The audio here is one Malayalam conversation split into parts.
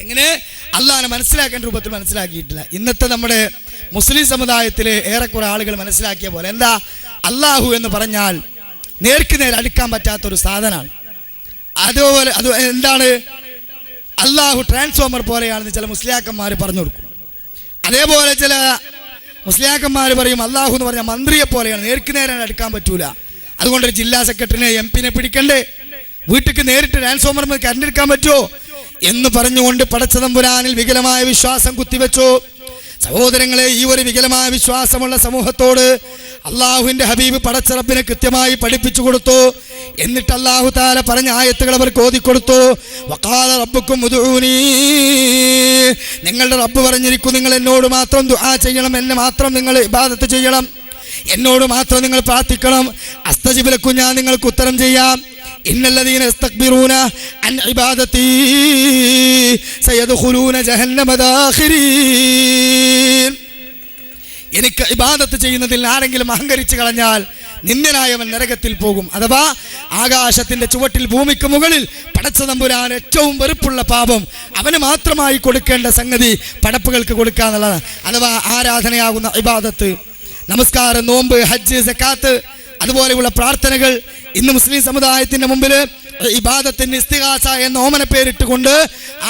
എങ്ങനെ അള്ളാഹിനെ മനസ്സിലാക്കേണ്ട രൂപത്തിൽ മനസ്സിലാക്കിയിട്ടില്ല. ഇന്നത്തെ നമ്മുടെ മുസ്ലിം സമുദായത്തിലെ ഏറെക്കുറെ ആളുകൾ മനസ്സിലാക്കിയ പോലെ എന്താ, അള്ളാഹു എന്ന് പറഞ്ഞാൽ നേർക്ക് നേരെ അടുക്കാൻ പറ്റാത്തൊരു സാധനമാണ്. അതുപോലെ അത് എന്താണ്, അള്ളാഹു ട്രാൻസ്ഫോമർ പോലെയാണെന്ന് ചില മുസ്ലിയാക്കന്മാർ പറഞ്ഞു കൊടുക്കും. അതേപോലെ ചില മുസ്ലിയാക്കന്മാർ പറയും അള്ളാഹു എന്ന് പറഞ്ഞാൽ മന്ത്രിയെ പോലെയാണ്, നേർക്ക് നേരെ അടുക്കാൻ പറ്റൂല. അതുകൊണ്ടൊരു ജില്ലാ സെക്രട്ടറിനെ MP പിടിക്കണ്ടേ, വീട്ടിലേക്ക് നേരിട്ട് ട്രാൻസ്ഫോമർ കറണ്ട് എടുക്കാൻ പറ്റുമോ എന്ന് പറഞ്ഞുകൊണ്ട് പടച്ചതമ്പുരാനിൽ വികലമായ വിശ്വാസം കുത്തിവെച്ചു. സഹോദരങ്ങളെ, ഈ ഒരു വികലമായ വിശ്വാസമുള്ള സമൂഹത്തോട് അള്ളാഹുവിന്റെ ഹബീബ് പടച്ചറബിനെ കൃത്യമായി പഠിപ്പിച്ചു കൊടുത്തു. എന്നിട്ട് അള്ളാഹു തആല പറഞ്ഞ ആയത്തുകൾ അവർക്ക് ഓതിക്കൊടുത്തു. വഖാല റബ്ബുക്കും ഉദ്ഊനി, നിങ്ങളുടെ റബ്ബ് പറഞ്ഞിരിക്കും നിങ്ങൾ എന്നോട് മാത്രം ദുആ ചെയ്യണം, എന്നെ മാത്രം നിങ്ങൾ ഇബാദത്ത് ചെയ്യണം, എന്നോട് മാത്രം നിങ്ങൾ പ്രാർത്ഥിക്കണം. അസ്തജിബ് ലക്കും, ഞാൻ നിങ്ങൾക്ക് ഉത്തരം ചെയ്യാം. ഇന്നല്ലദീന യസ്തക്ബിറൂന അൻ ഇബാദതി സയദ്ഖുലൂന ജഹന്നമ ദാഖിരീൻ. എനിക്ക് ഇബാദത്ത് ചെയ്യുന്നതിൽ ആരെങ്കിലും അഹങ്കരിച്ചു കളഞ്ഞാൽ നിന്ദനായവൻ നരകത്തിൽ പോകും. അഥവാ ആകാശത്തിന്റെ ചുവട്ടിൽ ഭൂമിക്ക് മുകളിൽ പടച്ച തമ്പുരാൻ ഏറ്റവും വെറുപ്പുള്ള പാപം അവന് മാത്രമായി കൊടുക്കേണ്ട സംഗതി പടപ്പുകൾക്ക് കൊടുക്കുക എന്നുള്ളതാണ്. അഥവാ ആരാധനയാകുന്ന ഇബാദത്ത്, നമസ്കാരം, നോമ്പ്, ഹജ്ജ്, സക്കാത്ത്, അതുപോലെയുള്ള പ്രാർത്ഥനകൾ ഇന്ന് മുസ്ലിം സമുദായത്തിന്റെ മുമ്പിൽ ഇബാദത്തിന് ഇസ്തിഗാസ എന്ന ഓമന പേരിട്ടുകൊണ്ട്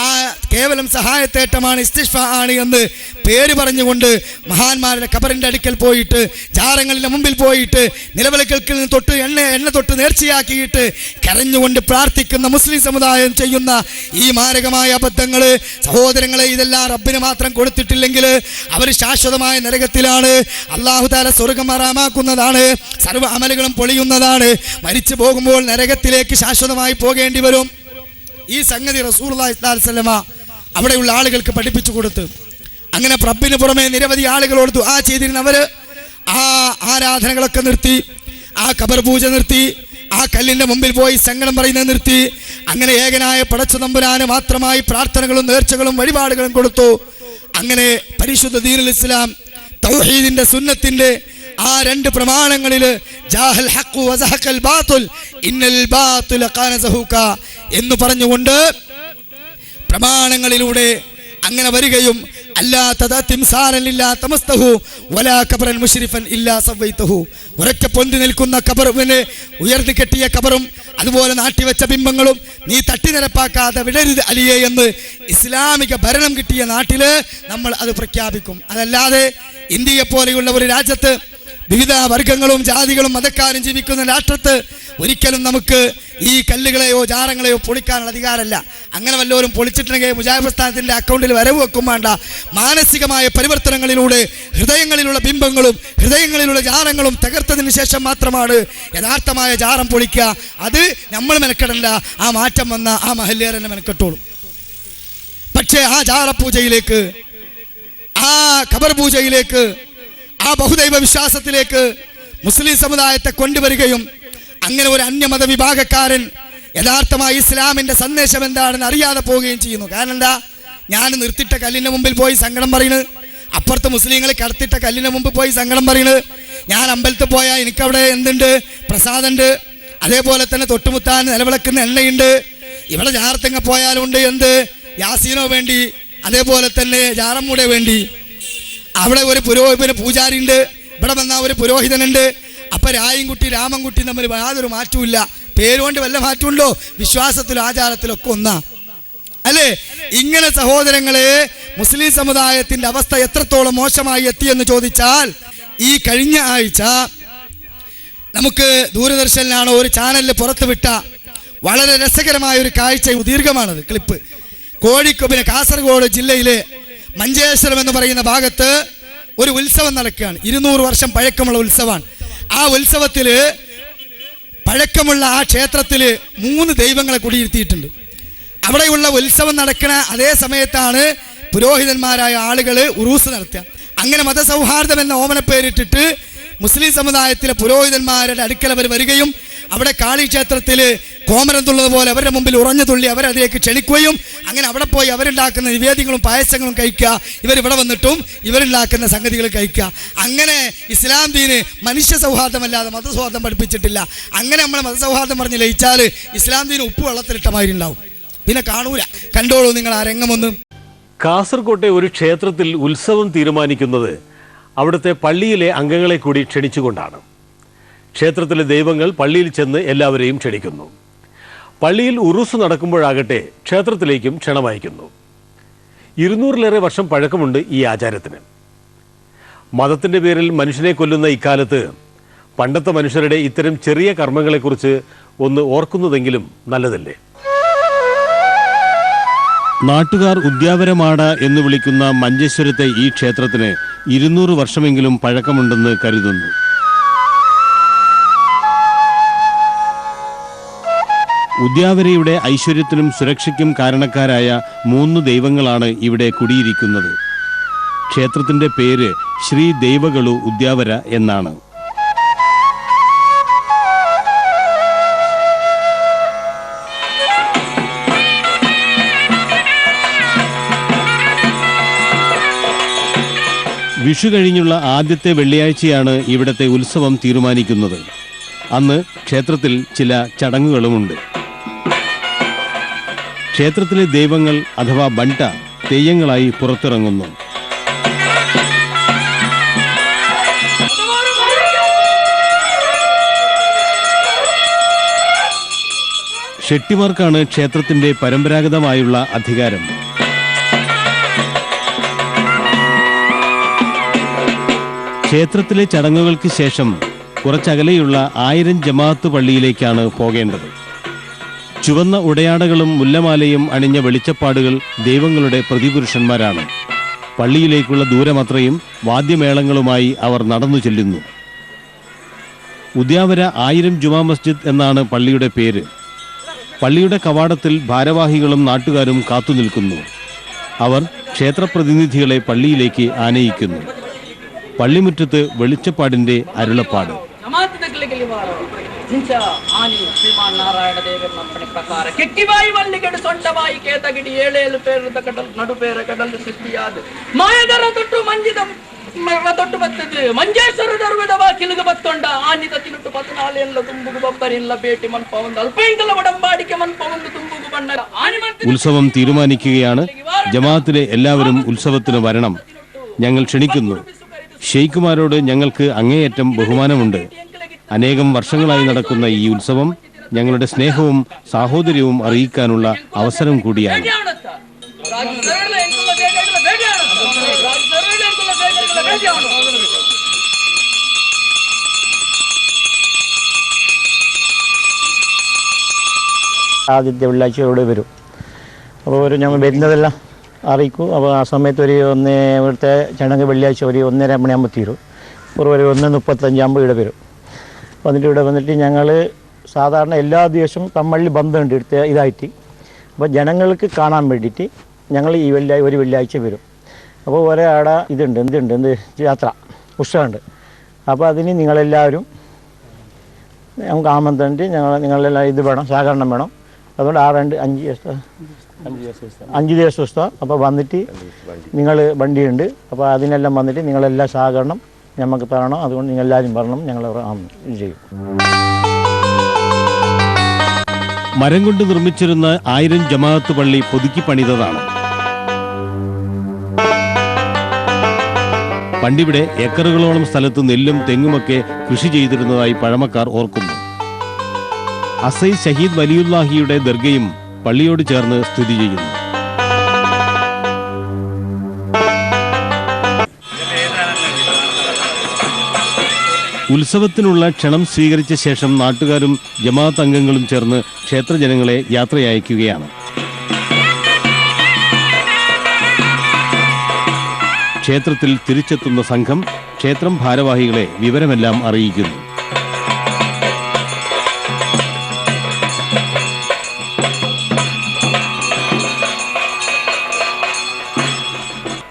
ആ കേവലം സഹായത്തേട്ടമാണ്, ഇസ്തിഗ്ഫാ ആണ് എന്ന് പേര് പറഞ്ഞുകൊണ്ട് മഹാന്മാരുടെ ഖബറിന്റെ അടുക്കൽ പോയിട്ട്, ജാറങ്ങളുടെ മുമ്പിൽ പോയിട്ട്, നിലവിളക്കിൽ തൊട്ട് എണ്ണ തൊട്ട് നേർച്ചയാക്കിയിട്ട് കരഞ്ഞുകൊണ്ട് പ്രാർത്ഥിക്കുന്ന മുസ്ലിം സമുദായം ചെയ്യുന്ന ഈ മാരകമായ അബദ്ധങ്ങൾ, സഹോദരങ്ങളെ, ഇതെല്ലാം റബ്ബിന് മാത്രം കൊടുത്തിട്ടില്ലെങ്കിൽ അവർ ശാശ്വതമായ നരകത്തിലാണ്. അല്ലാഹു തആല സ്വർഗ്ഗം ഹറാമാക്കുന്നതാണ്, സർവ്വ അമലുകളും പൊളിയുന്നതാണ്. മരിച്ചു പോകുമ്പോൾ നരകത്തിലേക്ക് ശാശ്വതമായി പോകേണ്ടി വരും. ഈ സംഗതി റസൂലുള്ളാഹി സ്വല്ലല്ലാഹു അലൈഹി വസല്ലമ അവിടെയുള്ള ആളുകൾക്ക് പഠിപ്പിച്ചു കൊടുത്തു. അങ്ങനെ റബ്ബിന് പുറമെ നിരവധി ആളുകളോട് ദുആ ചെയ്തിരുന്നവർ ആ ആരാധനകളൊക്കെ നിർത്തി, ആ ഖബർ പൂജ നിർത്തി, ആ കല്ലിന്റെ മുമ്പിൽ പോയി സങ്കടം പറയുന്നത് നിർത്തി. അങ്ങനെ ഏകനായ പടച്ച തമ്പുരാന് മാത്രമായി പ്രാർത്ഥനകളും നേർച്ചകളും വഴിപാടുകളും കൊടുത്തു. അങ്ങനെ പരിശുദ്ധ ദീനുൽ ഇസ്ലാം തൗഹീദിന്റെ സുന്നത്തിന്റെ ആ രണ്ട് പ്രമാണങ്ങളിൽ ജാഹൽ ഹഖ് വസഹഖൽ ബാത്തുൽ ഇന്നൽ ബാത്തുല കാന സഹൂക എന്ന് പറഞ്ഞുകൊണ്ട് പ്രമാണങ്ങളിലൂടെ അങ്ങനെ വരികയും അല്ലാ തദാ തിംസാരൻ ഇല്ലാ തമസ്തഹു വലാ ഖബറൻ മുശ്രിഫൻ ഇല്ലാ സവൈതഹു, ഉറച്ച പൊന്തി നിൽക്കുന്ന ഖബറിനെ ഉയർത്തി കെട്ടിയ ഖബറും അതുപോലെ നാട്ടിവെച്ച ബിംബങ്ങളും നീ തട്ടിനിരപ്പാക്കാതെ വിടരുത് അലിയെ എന്ന് ഇസ്ലാമിക ഭരണം കിട്ടിയ നാട്ടില് നമ്മൾ അത് പ്രഖ്യാപിക്കും. അതല്ലാതെ ഇന്ത്യയെ പോലെയുള്ള ഒരു രാജ്യത്ത് വിവിധ വർഗങ്ങളും ജാതികളും മതക്കാരും ജീവിക്കുന്ന രാഷ്ട്രത്ത് ഒരിക്കലും നമുക്ക് ഈ കല്ലുകളെയോ ജാറങ്ങളെയോ പൊളിക്കാനുള്ള അധികാരമല്ല. അങ്ങനെ വല്ലവരും പൊളിച്ചിട്ടുണ്ടെങ്കിൽ മുജാഹിദ് പ്രസ്ഥാനത്തിന്റെ അക്കൗണ്ടിൽ വരവ് വെക്കും വേണ്ട. മാനസികമായ പരിവർത്തനങ്ങളിലൂടെ ഹൃദയങ്ങളിലുള്ള ബിംബങ്ങളും ഹൃദയങ്ങളിലുള്ള ജാറങ്ങളും തകർത്തതിന് ശേഷം മാത്രമാണ് യഥാർത്ഥമായ ജാറം പൊളിക്കുക. അത് നമ്മൾ മെനക്കെടണ്ട, ആ മാറ്റം വന്ന ആ മഹല്ലേരനെ മെനക്കെട്ടോളും. പക്ഷേ ആ ജാറപൂജയിലേക്ക്, ആ ഖബർ പൂജയിലേക്ക്, ആ ബഹുദൈവ വിശ്വാസത്തിലേക്ക് മുസ്ലിം സമുദായത്തെ കൊണ്ടുവരികയും അങ്ങനെ ഒരു അന്യമത വിഭാഗക്കാരൻ യഥാർത്ഥമായി ഇസ്ലാമിന്റെ സന്ദേശം എന്താണെന്ന് അറിയാതെ പോവുകയും ചെയ്യുന്നു. കാരണം എന്താ, ഞാൻ നിർത്തിയിട്ട കല്ലിന്റെ മുമ്പിൽ പോയി സങ്കടം പറയുന്നത്, അപ്പുറത്ത് മുസ്ലിങ്ങൾ കടത്തിട്ട കല്ലിന്റെ മുമ്പ് പോയി സങ്കടം പറയുന്നത്, ഞാൻ അമ്പലത്തിൽ പോയാൽ എനിക്കവിടെ എന്തുണ്ട്, പ്രസാദമുണ്ട്, അതേപോലെ തന്നെ തൊട്ടുമുത്താൻ നിലവിളക്കുന്ന എണ്ണയുണ്ട്, ഇവിടെ ജാറത്തങ്ങ പോയാലുണ്ട് എന്ത്, യാസീനോ വേണ്ടി, അതേപോലെ തന്നെ ജാറമ്മൂടെ വേണ്ടി, അവിടെ ഒരു പൂജാരി ഉണ്ട്, ഇവിടെ വന്ന ഒരു പുരോഹിതനുണ്ട്. അപ്പൊ രായൻകുട്ടി രാമൻകുട്ടി തമ്മിൽ യാതൊരു മാറ്റവും, പേരുകൊണ്ട് വല്ല മാറ്റമുണ്ടോ? വിശ്വാസത്തിലും ആചാരത്തിലൊക്കെ ഒന്നാ അല്ലേ? ഇങ്ങനെ സഹോദരങ്ങളെ, മുസ്ലിം സമുദായത്തിന്റെ അവസ്ഥ എത്രത്തോളം മോശമായി എത്തിയെന്ന് ചോദിച്ചാൽ, ഈ കഴിഞ്ഞ ആഴ്ച നമുക്ക് ദൂരദർശനിലാണോ ഒരു ചാനലിൽ പുറത്തുവിട്ട വളരെ രസകരമായ ഒരു കാഴ്ച, ദീർഘമാണത് ക്ലിപ്പ്. കോഴിക്കോട് കാസർഗോഡ് ജില്ലയിലെ മഞ്ചേശ്വരം എന്ന് പറയുന്ന ഭാഗത്ത് ഒരു ഉത്സവം നടക്കുകയാണ്. 200 വർഷം പഴക്കമുള്ള ഉത്സവമാണ്. ആ ഉത്സവത്തില് പഴക്കമുള്ള ആ ക്ഷേത്രത്തില് 3 ദൈവങ്ങളെ കുടിയിരുത്തിയിട്ടുണ്ട്. അവിടെയുള്ള ഉത്സവം നടക്കുന്ന അതേ സമയത്താണ് പുരോഹിതന്മാരായ ആളുകൾ ഉറൂസ് നടത്തുക. അങ്ങനെ മതസൗഹാർദ്ദം എന്ന ഓമന പേരിട്ടിട്ട് മുസ്ലിം സമുദായത്തിലെ പുരോഹിതന്മാരുടെ അടുക്കൽ അവർ വരികയും അവിടെ കാളിക്ഷേത്രത്തിൽ കോമരം തുള്ളത് പോലെ അവരുടെ മുമ്പിൽ ഉറഞ്ഞു തുള്ളി അവരതിലേക്ക് ക്ഷണിക്കുകയും അങ്ങനെ അവിടെ പോയി അവരുണ്ടാക്കുന്ന നിവേദ്യങ്ങളും പായസങ്ങളും കഴിക്കുക, ഇവരിവിടെ വന്നിട്ടും ഇവരുണ്ടാക്കുന്ന സംഗതികൾ കഴിക്കുക. അങ്ങനെ ഇസ്ലാം ദീന് മനുഷ്യ സൗഹാർദ്ദമല്ലാതെ മതസൗഹാർദ്ദം പഠിപ്പിച്ചിട്ടില്ല. അങ്ങനെ നമ്മൾ മതസൗഹാർദ്ദം പറഞ്ഞ് ലയിച്ചാൽ ഇസ്ലാം ദീന് ഉപ്പ് വെള്ളത്തിലിട്ട മാതിരി ഉണ്ടാവും. പിന്നെ കാണൂല. കണ്ടോളൂ നിങ്ങൾ ആ രംഗമൊന്നും. കാസർകോട്ടെ ഒരു ക്ഷേത്രത്തിൽ ഉത്സവം തീരുമാനിക്കുന്നത് അവിടുത്തെ പള്ളിയിലെ അംഗങ്ങളെ കൂടി ക്ഷണിച്ചുകൊണ്ടാണ്. ക്ഷേത്രത്തിലെ ദൈവങ്ങൾ പള്ളിയിൽ ചെന്ന് എല്ലാവരെയും ക്ഷണിക്കുന്നു. പള്ളിയിൽ ഉറുസ് നടക്കുമ്പോഴാകട്ടെ ക്ഷേത്രത്തിലേക്കും ക്ഷണമയക്കുന്നു. 200-ലേറെ വർഷം പഴക്കമുണ്ട് ഈ ആചാരത്തിന്. മതത്തിൻ്റെ പേരിൽ മനുഷ്യനെ കൊല്ലുന്ന ഇക്കാലത്ത് പണ്ടത്തെ മനുഷ്യരുടെ ഇത്തരം ചെറിയ കർമ്മങ്ങളെക്കുറിച്ച് ഒന്ന് ഓർക്കുന്നതെങ്കിലും നല്ലതല്ലേ? നാട്ടുകാർ ഉദ്യാവരമാട എന്ന് വിളിക്കുന്ന മഞ്ചേശ്വരത്തെ ഈ ക്ഷേത്രത്തിന് 200 വർഷമെങ്കിലും പഴക്കമുണ്ടെന്ന് കരുതുന്നു. ഉദ്യാവരയുടെ ഐശ്വര്യത്തിനും സുരക്ഷയ്ക്കും കാരണക്കാരായ 3 ദൈവങ്ങളാണ് ഇവിടെ കുടിയിരിക്കുന്നത്. ക്ഷേത്രത്തിന്റെ പേര് ശ്രീ ദൈവകളു ഉദ്യാവര എന്നാണ്. വിഷു കഴിഞ്ഞുള്ള ആദ്യത്തെ വെള്ളിയാഴ്ചയാണ് ഇവിടത്തെ ഉത്സവം തീരുമാനിക്കുന്നത്. അന്ന് ക്ഷേത്രത്തിൽ ചില ചടങ്ങുകളുമുണ്ട്. ക്ഷേത്രത്തിലെ ദൈവങ്ങൾ അഥവാ ബണ്ട തെയ്യങ്ങളായി പുറത്തിറങ്ങുന്നു. ഷെട്ടിമാർക്കാണ് ക്ഷേത്രത്തിന്റെ പരമ്പരാഗതമായുള്ള അധികാരം. ക്ഷേത്രത്തിലെ ചടങ്ങുകൾക്ക് ശേഷം കുറച്ചകലെയുള്ള 1000 ജമാഅത്ത് പള്ളിയിലേക്കാണ് പോകേണ്ടത്. ചുവന്ന ഉടയാടകളും മുല്ലമാലയും അണിഞ്ഞ വെളിച്ചപ്പാടുകൾ ദൈവങ്ങളുടെ പ്രതിപുരുഷന്മാരാണ്. പള്ളിയിലേക്കുള്ള ദൂരമത്രയും വാദ്യമേളങ്ങളുമായി അവർ നടന്നു ചെല്ലുന്നു. ഉദ്യാവര 1000 ജുമാ മസ്ജിദ് എന്നാണ് പള്ളിയുടെ പേര്. പള്ളിയുടെ കവാടത്തിൽ ഭാരവാഹികളും നാട്ടുകാരും കാത്തുനിൽക്കുന്നു. അവർ ക്ഷേത്രപ്രതിനിധികളെ പള്ളിയിലേക്ക് ആനയിക്കുന്നു. പള്ളിമുറ്റത്ത് വെളിച്ചപ്പാടിന്റെ അരുളപ്പാട്. ഉത്സവം തീരുമാനിക്കുകയാണ്. ജമാഅത്തിലെ എല്ലാവരും ഉത്സവത്തിന് വരണം, ഞങ്ങൾ ക്ഷണിക്കുന്നു. ഷെയ്ഖുമാരോട് ഞങ്ങൾക്ക് അങ്ങേയറ്റം ബഹുമാനമുണ്ട്. അനേകം വർഷങ്ങളായി നടക്കുന്ന ഈ ഉത്സവം ഞങ്ങളുടെ സ്നേഹവും സാഹോദര്യവും അറിയിക്കാനുള്ള അവസരം കൂടിയാണ്. ആദ്യത്തെ വെള്ളിയാഴ്ച ഇവിടെ വരും. അപ്പോൾ ഞങ്ങൾ വരുന്നതെല്ലാം അറിയിക്കും. അപ്പോൾ ആ സമയത്ത് ഇവിടുത്തെ ചടങ്ങ് വെള്ളിയാഴ്ച 1:30 മണിയാകുമ്പോൾ തീരും. ഒരു 1:35 ഇവിടെ വരും. വന്നിട്ട് ഇവിടെ വന്നിട്ട് ഞങ്ങൾ സാധാരണ എല്ലാ ദിവസവും തമ്മിൽ ബന്ധമുണ്ട് ഇവിടുത്തെ ഇതായിട്ട്. അപ്പോൾ ജനങ്ങൾക്ക് കാണാൻ വേണ്ടിയിട്ട് ഞങ്ങൾ ഈ ഒരു വെള്ളിയാഴ്ച വരും. അപ്പോൾ ഒരാടെ എന്ത് യാത്ര ഉത്സവമുണ്ട്. അപ്പോൾ അതിന് നിങ്ങളെല്ലാവരും നമുക്ക് ആമന്ത്രണിട്ട് നിങ്ങളെല്ലാം ഇത് വേണം, സഹകരണം വേണം. അതുകൊണ്ട് 5 ദിവസം അപ്പോൾ വന്നിട്ട് നിങ്ങൾ വണ്ടിയുണ്ട്. അപ്പോൾ അതിനെല്ലാം വന്നിട്ട് നിങ്ങളെല്ലാം സഹകരണം നമുക്ക് തരണം. അതുകൊണ്ട് നിങ്ങളെല്ലാവരും വരണം, ഞങ്ങൾ ഇത് ചെയ്യും. മരം കൊണ്ട് നിർമ്മിച്ചിരുന്ന 1000 ജമാഅത്ത് പള്ളി പുതുക്കി പണിതതാണ്. പണ്ടിവിടെ ഏക്കറുകളോളം സ്ഥലത്ത് നെല്ലും തെങ്ങുമൊക്കെ കൃഷി ചെയ്തിരുന്നതായി പഴമക്കാർ ഓർക്കുന്നു. അസൈ ഷഹീദ് വലിയുല്ലാഹിയുടെ ദർഗയും പള്ളിയോട് ചേർന്ന് സ്ഥിതി ചെയ്യുന്നു. ഉത്സവത്തിനുള്ള ക്ഷണം സ്വീകരിച്ച ശേഷം നാട്ടുകാരും ജമാഅത്ത് അംഗങ്ങളും ചേർന്ന് ക്ഷേത്രജനങ്ങളെ യാത്രയയക്കുകയാണ്. ക്ഷേത്രത്തിൽ തിരിച്ചെത്തുന്ന സംഘം ക്ഷേത്രം ഭാരവാഹികളെ വിവരമെല്ലാം അറിയിക്കുന്നു.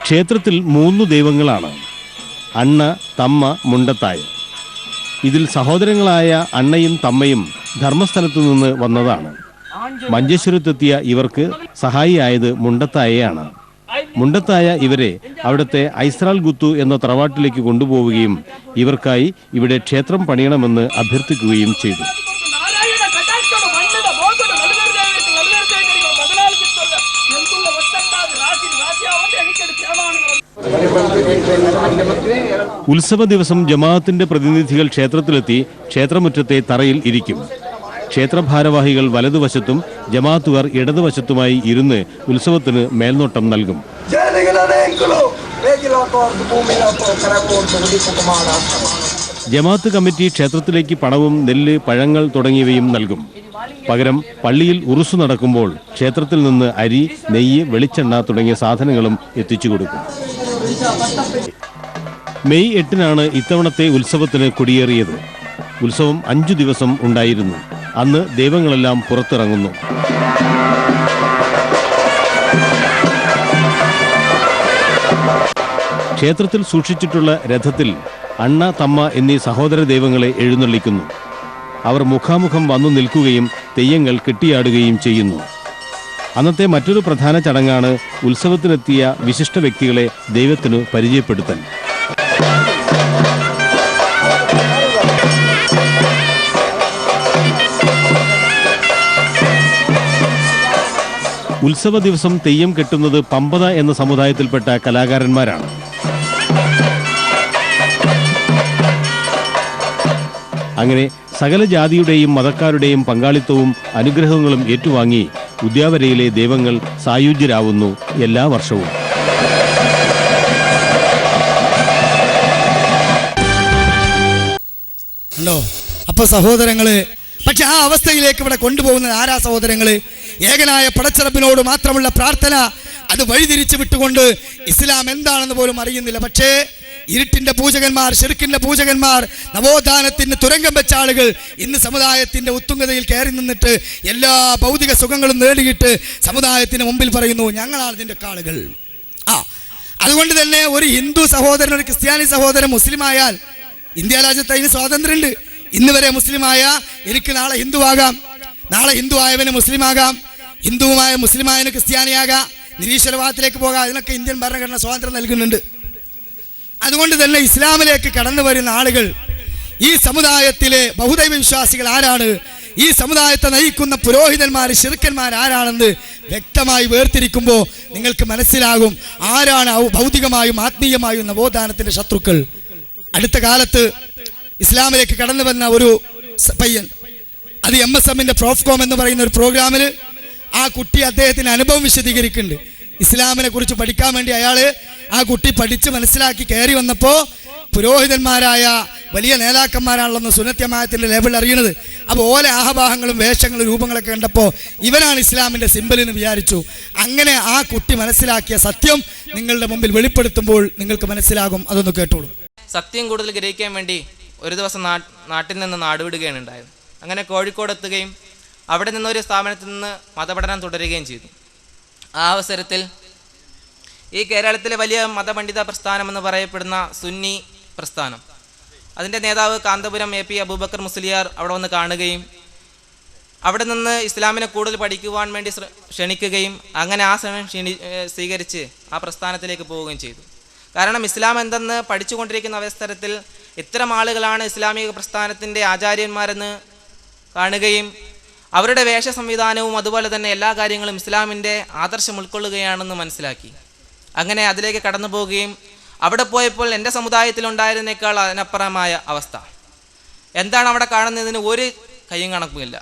ക്ഷേത്രത്തിൽ 3 ദൈവങ്ങളാണ്: അണ്ണ, തമ്മ, മുണ്ടത്തായ. ഇതിൽ സഹോദരങ്ങളായ അണ്ണയും തമ്മയും ധർമ്മസ്ഥലത്തു നിന്ന് വന്നതാണ്. മഞ്ചേശ്വരത്തെത്തിയ ഇവർക്ക് സഹായിയായത് മുണ്ടത്തായയാണ്. മുണ്ടത്തായ ഇവരെ അവിടുത്തെ ഐസ്രാൽ ഗുത്തു എന്ന തറവാട്ടിലേക്ക് കൊണ്ടുപോവുകയും ഇവർക്കായി ഇവിടെ ക്ഷേത്രം പണിയണമെന്ന് അഭ്യർത്ഥിക്കുകയും ചെയ്തു. ഉത്സവ ദിവസം ജമാഅത്തിന്റെ പ്രതിനിധികൾ ക്ഷേത്രത്തിലെത്തി ക്ഷേത്രമുറ്റത്തെ തറയിൽ ഇരിക്കും. ക്ഷേത്ര ഭാരവാഹികൾ വലതുവശത്തും ജമാഅത്തുകാർ ഇടതുവശത്തുമായി ഇരുന്ന് ഉത്സവത്തിന് മേൽനോട്ടം നൽകും. ജമാഅത്ത് കമ്മിറ്റി ക്ഷേത്രത്തിലേക്ക് പണവും നെല്ല്, പഴങ്ങൾ തുടങ്ങിയവയും നൽകും. പകരം പള്ളിയിൽ ഉറുസ് നടക്കുമ്പോൾ ക്ഷേത്രത്തിൽ നിന്ന് അരി, നെയ്യ്, വെളിച്ചെണ്ണ തുടങ്ങിയ സാധനങ്ങളും എത്തിച്ചു കൊടുക്കും. മെയ് 8-നാണ് ഇത്തവണത്തെ ഉത്സവത്തിന് കൊടിയേറിയത്. ഉത്സവം 5 ദിവസം ഉണ്ടായിരുന്നു. അന്ന് ദൈവങ്ങളെല്ലാം പുറത്തിറങ്ങുന്നു. ക്ഷേത്രത്തിൽ സൂക്ഷിച്ചിട്ടുള്ള രഥത്തിൽ അണ്ണ, തമ്മ എന്നീ സഹോദര ദൈവങ്ങളെ എഴുന്നള്ളിക്കുന്നു. അവർ മുഖാമുഖം വന്നു നിൽക്കുകയും തെയ്യങ്ങൾ കെട്ടിയാടുകയും ചെയ്യുന്നു. അന്നത്തെ മറ്റൊരു പ്രധാന ചടങ്ങാണ് ഉത്സവത്തിനെത്തിയ വിശിഷ്ട വ്യക്തികളെ ദൈവത്തിനു പരിചയപ്പെടുത്തൽ. ഉത്സവ ദിവസം തെയ്യം കെട്ടുന്നത് പമ്പത എന്ന സമുദായത്തിൽപ്പെട്ട കലാകാരന്മാരാണ്. അങ്ങനെ സകല ജാതിയുടെയും മതക്കാരുടെയും പങ്കാളിത്തവും അനുഗ്രഹങ്ങളും ഏറ്റുവാങ്ങി ഉദ്യാവരയിലെ ദൈവങ്ങൾ സായുജ്യരാവുന്നു എല്ലാ വർഷവും. അപ്പൊ സഹോദരങ്ങള്, പക്ഷെ ആ അവസ്ഥയിലേക്ക് ഇവിടെ കൊണ്ടുപോകുന്നത് ആരാ സഹോദരങ്ങള്? ഏകനായ പടച്ചിറപ്പിനോട് മാത്രമുള്ള പ്രാർത്ഥന. അത് വഴിതിരിച്ചു വിട്ടുകൊണ്ട് ഇസ്ലാം എന്താണെന്ന് പോലും അറിയുന്നില്ല. പക്ഷേ ഇരുട്ടിന്റെ പൂജകന്മാർ, ശിർക്കിന്റെ പൂജകന്മാർ, നവോത്ഥാനത്തിന് തുരങ്കം വെച്ച ആളുകൾ ഇന്ന് സമുദായത്തിന്റെ ഉത്തുംഗതയിൽ കയറി നിന്നിട്ട് എല്ലാ ഭൗതിക സുഖങ്ങളും നേടിയിട്ട് സമുദായത്തിന് മുമ്പിൽ പറയുന്നു, ഞങ്ങളാണ് ഇതിന്റെ ആളുകൾ. അതുകൊണ്ട് തന്നെ ഒരു ഹിന്ദു സഹോദരൻ, ഒരു ക്രിസ്ത്യാനി സഹോദരൻ മുസ്ലിം ആയാൽ ഇന്ത്യ രാജ്യത്ത് അതിന് സ്വാതന്ത്ര്യമുണ്ട്. ഇന്ന് വരെ മുസ്ലിമായ എനിക്ക് നാളെ ഹിന്ദു ആകാം, നാളെ ഹിന്ദു ആയവന് മുസ്ലിം ആകാം, ഹിന്ദുവുമായ മുസ്ലിമായവന് ക്രിസ്ത്യാനിയാകാം, നിരീശ്വരവാദത്തിലേക്ക് പോകാം. അതിനൊക്കെ ഇന്ത്യൻ ഭരണഘടന സ്വാതന്ത്ര്യം നൽകുന്നുണ്ട്. അതുകൊണ്ട് തന്നെ ഇസ്ലാമിലേക്ക് കടന്നു വരുന്ന ആളുകൾ, ഈ സമുദായത്തിലെ ബഹുദൈവ വിശ്വാസികൾ ആരാണ്, ഈ സമുദായത്തെ നയിക്കുന്ന പുരോഹിതന്മാർ, ശിർക്കന്മാർ ആരാണെന്ന് വ്യക്തമായി വേർതിരിക്കുമ്പോൾ നിങ്ങൾക്ക് മനസ്സിലാകും ആരാണ് ഭൗതികമായും ആത്മീയമായും നവോത്ഥാനത്തിന്റെ ശത്രുക്കൾ. അടുത്ത കാലത്ത് ഇസ്ലാമിലേക്ക് കടന്നു വന്ന ഒരു പയ്യൻ, അത് MSMന്റെ പ്രോഫ്കോം എന്ന് പറയുന്ന ഒരു പ്രോഗ്രാമിൽ ആ കുട്ടി അദ്ദേഹത്തിന് അനുഭവം വിശദീകരിക്കുന്നുണ്ട്. ഇസ്ലാമിനെ കുറിച്ച് പഠിക്കാൻ വേണ്ടി ആ കുട്ടി പഠിച്ച് മനസ്സിലാക്കി കയറി വന്നപ്പോൾ പുരോഹിതന്മാരായ വലിയ നേതാക്കന്മാരാണല്ലോ സുന്നത്യമായത്തിന്റെ ലേബിൾ അറിയുന്നത്. അപ്പോൾ ഓല ആഹഭാഹങ്ങളും വേഷങ്ങളും രൂപങ്ങളൊക്കെ കണ്ടപ്പോൾ ഇവനാണ് ഇസ്ലാമിന്റെ സിമ്പൽ എന്ന് വിചാരിച്ചു. അങ്ങനെ ആ കുട്ടി മനസ്സിലാക്കിയ സത്യം നിങ്ങളുടെ മുമ്പിൽ വെളിപ്പെടുത്തുമ്പോൾ നിങ്ങൾക്ക് മനസ്സിലാകും. അതൊന്ന് കേട്ടോളൂ. സത്യം കൂടുതൽ ഗ്രഹിക്കാൻ വേണ്ടി ഒരു ദിവസം നാട്ടിൽ നിന്ന് നാടുവിടുകയാണ് ഉണ്ടായത്. അങ്ങനെ കോഴിക്കോട് എത്തുകയും അവിടെ നിന്നൊരു സ്ഥാപനത്തിൽ നിന്ന് മതപഠനം തുടരുകയും ചെയ്തു. ആ അവസരത്തിൽ ഈ കേരളത്തിലെ വലിയ മതപണ്ഡിത പ്രസ്ഥാനം എന്ന് പറയപ്പെടുന്ന സുന്നി പ്രസ്ഥാനം, അതിൻ്റെ നേതാവ് കാന്തപുരം AP അബൂബക്കർ മുസ്ലിയാർ അവിടെ വന്ന് കാണുകയും അവിടെ നിന്ന് ഇസ്ലാമിനെ കൂടുതൽ പഠിക്കുവാൻ വേണ്ടി ക്ഷണിക്കുകയും അങ്ങനെ ആ സമയം സ്വീകരിച്ച് ആ പ്രസ്ഥാനത്തിലേക്ക് പോവുകയും ചെയ്തു. കാരണം ഇസ്ലാം എന്തെന്ന് പഠിച്ചുകൊണ്ടിരിക്കുന്ന അവസരത്തിൽ ഇത്തരം ആളുകളാണ് ഇസ്ലാമിക പ്രസ്ഥാനത്തിൻ്റെ ആചാര്യന്മാരെന്ന് കാണുകയും അവരുടെ വേഷ സംവിധാനവും അതുപോലെ തന്നെ എല്ലാ കാര്യങ്ങളും ഇസ്ലാമിൻ്റെ ആദർശം ഉൾക്കൊള്ളുകയാണെന്ന് മനസ്സിലാക്കി. അങ്ങനെ അതിലേക്ക് കടന്നു പോവുകയും അവിടെ പോയപ്പോൾ എൻ്റെ സമുദായത്തിലുണ്ടായിരുന്നേക്കാൾ അതിനപ്പുറമായ അവസ്ഥ. എന്താണ് അവിടെ കാണുന്നതിന് ഒരു കയ്യും കണക്കുമില്ല.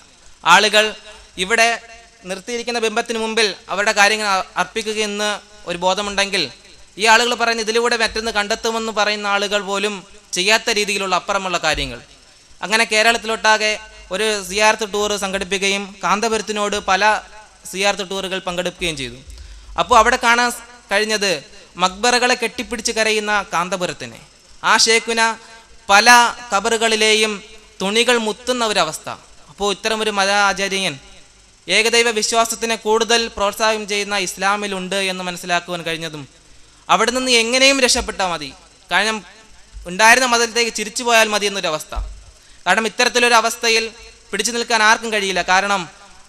ആളുകൾ ഇവിടെ നിർത്തിയിരിക്കുന്ന ബിംബത്തിന് മുമ്പിൽ അവരുടെ കാര്യങ്ങൾ അർപ്പിക്കുകയെന്ന് ഒരു ബോധമുണ്ടെങ്കിൽ ഈ ആളുകൾ പറയുന്ന ഇതിലൂടെ മറ്റൊന്ന് കണ്ടെത്തുമെന്ന് പറയുന്ന ആളുകൾ പോലും ചെയ്യാത്ത രീതിയിലുള്ള അപ്പുറമുള്ള കാര്യങ്ങൾ. അങ്ങനെ കേരളത്തിലൊട്ടാകെ ഒരു സിയാർത്ത് ടൂർ സംഘടിപ്പിക്കുകയും കാന്തപുരത്തിനോട് പല സിയാർത്ത് ടൂറുകൾ പങ്കെടുക്കുകയും ചെയ്തു. അപ്പോൾ അവിടെ കാണാൻ കഴിഞ്ഞത് മക്ബറകളെ കെട്ടിപ്പിടിച്ച് കരയുന്ന കാന്തപുരത്തിനെ, ആ ഷേഖുന പല ഖബറുകളിലെയും തുണികൾ മുത്തുന്ന ഒരവസ്ഥ. അപ്പോൾ ഇത്തരം ഒരു മത ആചാര്യൻ ഏകദൈവ വിശ്വാസത്തിനെ കൂടുതൽ പ്രോത്സാഹനം ചെയ്യുന്ന ഇസ്ലാമിലുണ്ട് എന്ന് മനസ്സിലാക്കുവാൻ കഴിഞ്ഞതും അവിടെ നിന്ന് എങ്ങനെയും രക്ഷപ്പെട്ടാൽ മതി, കാരണം ഉണ്ടായിരുന്ന മതത്തിലേക്ക് ചിരിച്ചു പോയാൽ മതി എന്നൊരവസ്ഥ. കാരണം ഇത്തരത്തിലൊരു അവസ്ഥയിൽ പിടിച്ചു നിൽക്കാൻ ആർക്കും കഴിയില്ല. കാരണം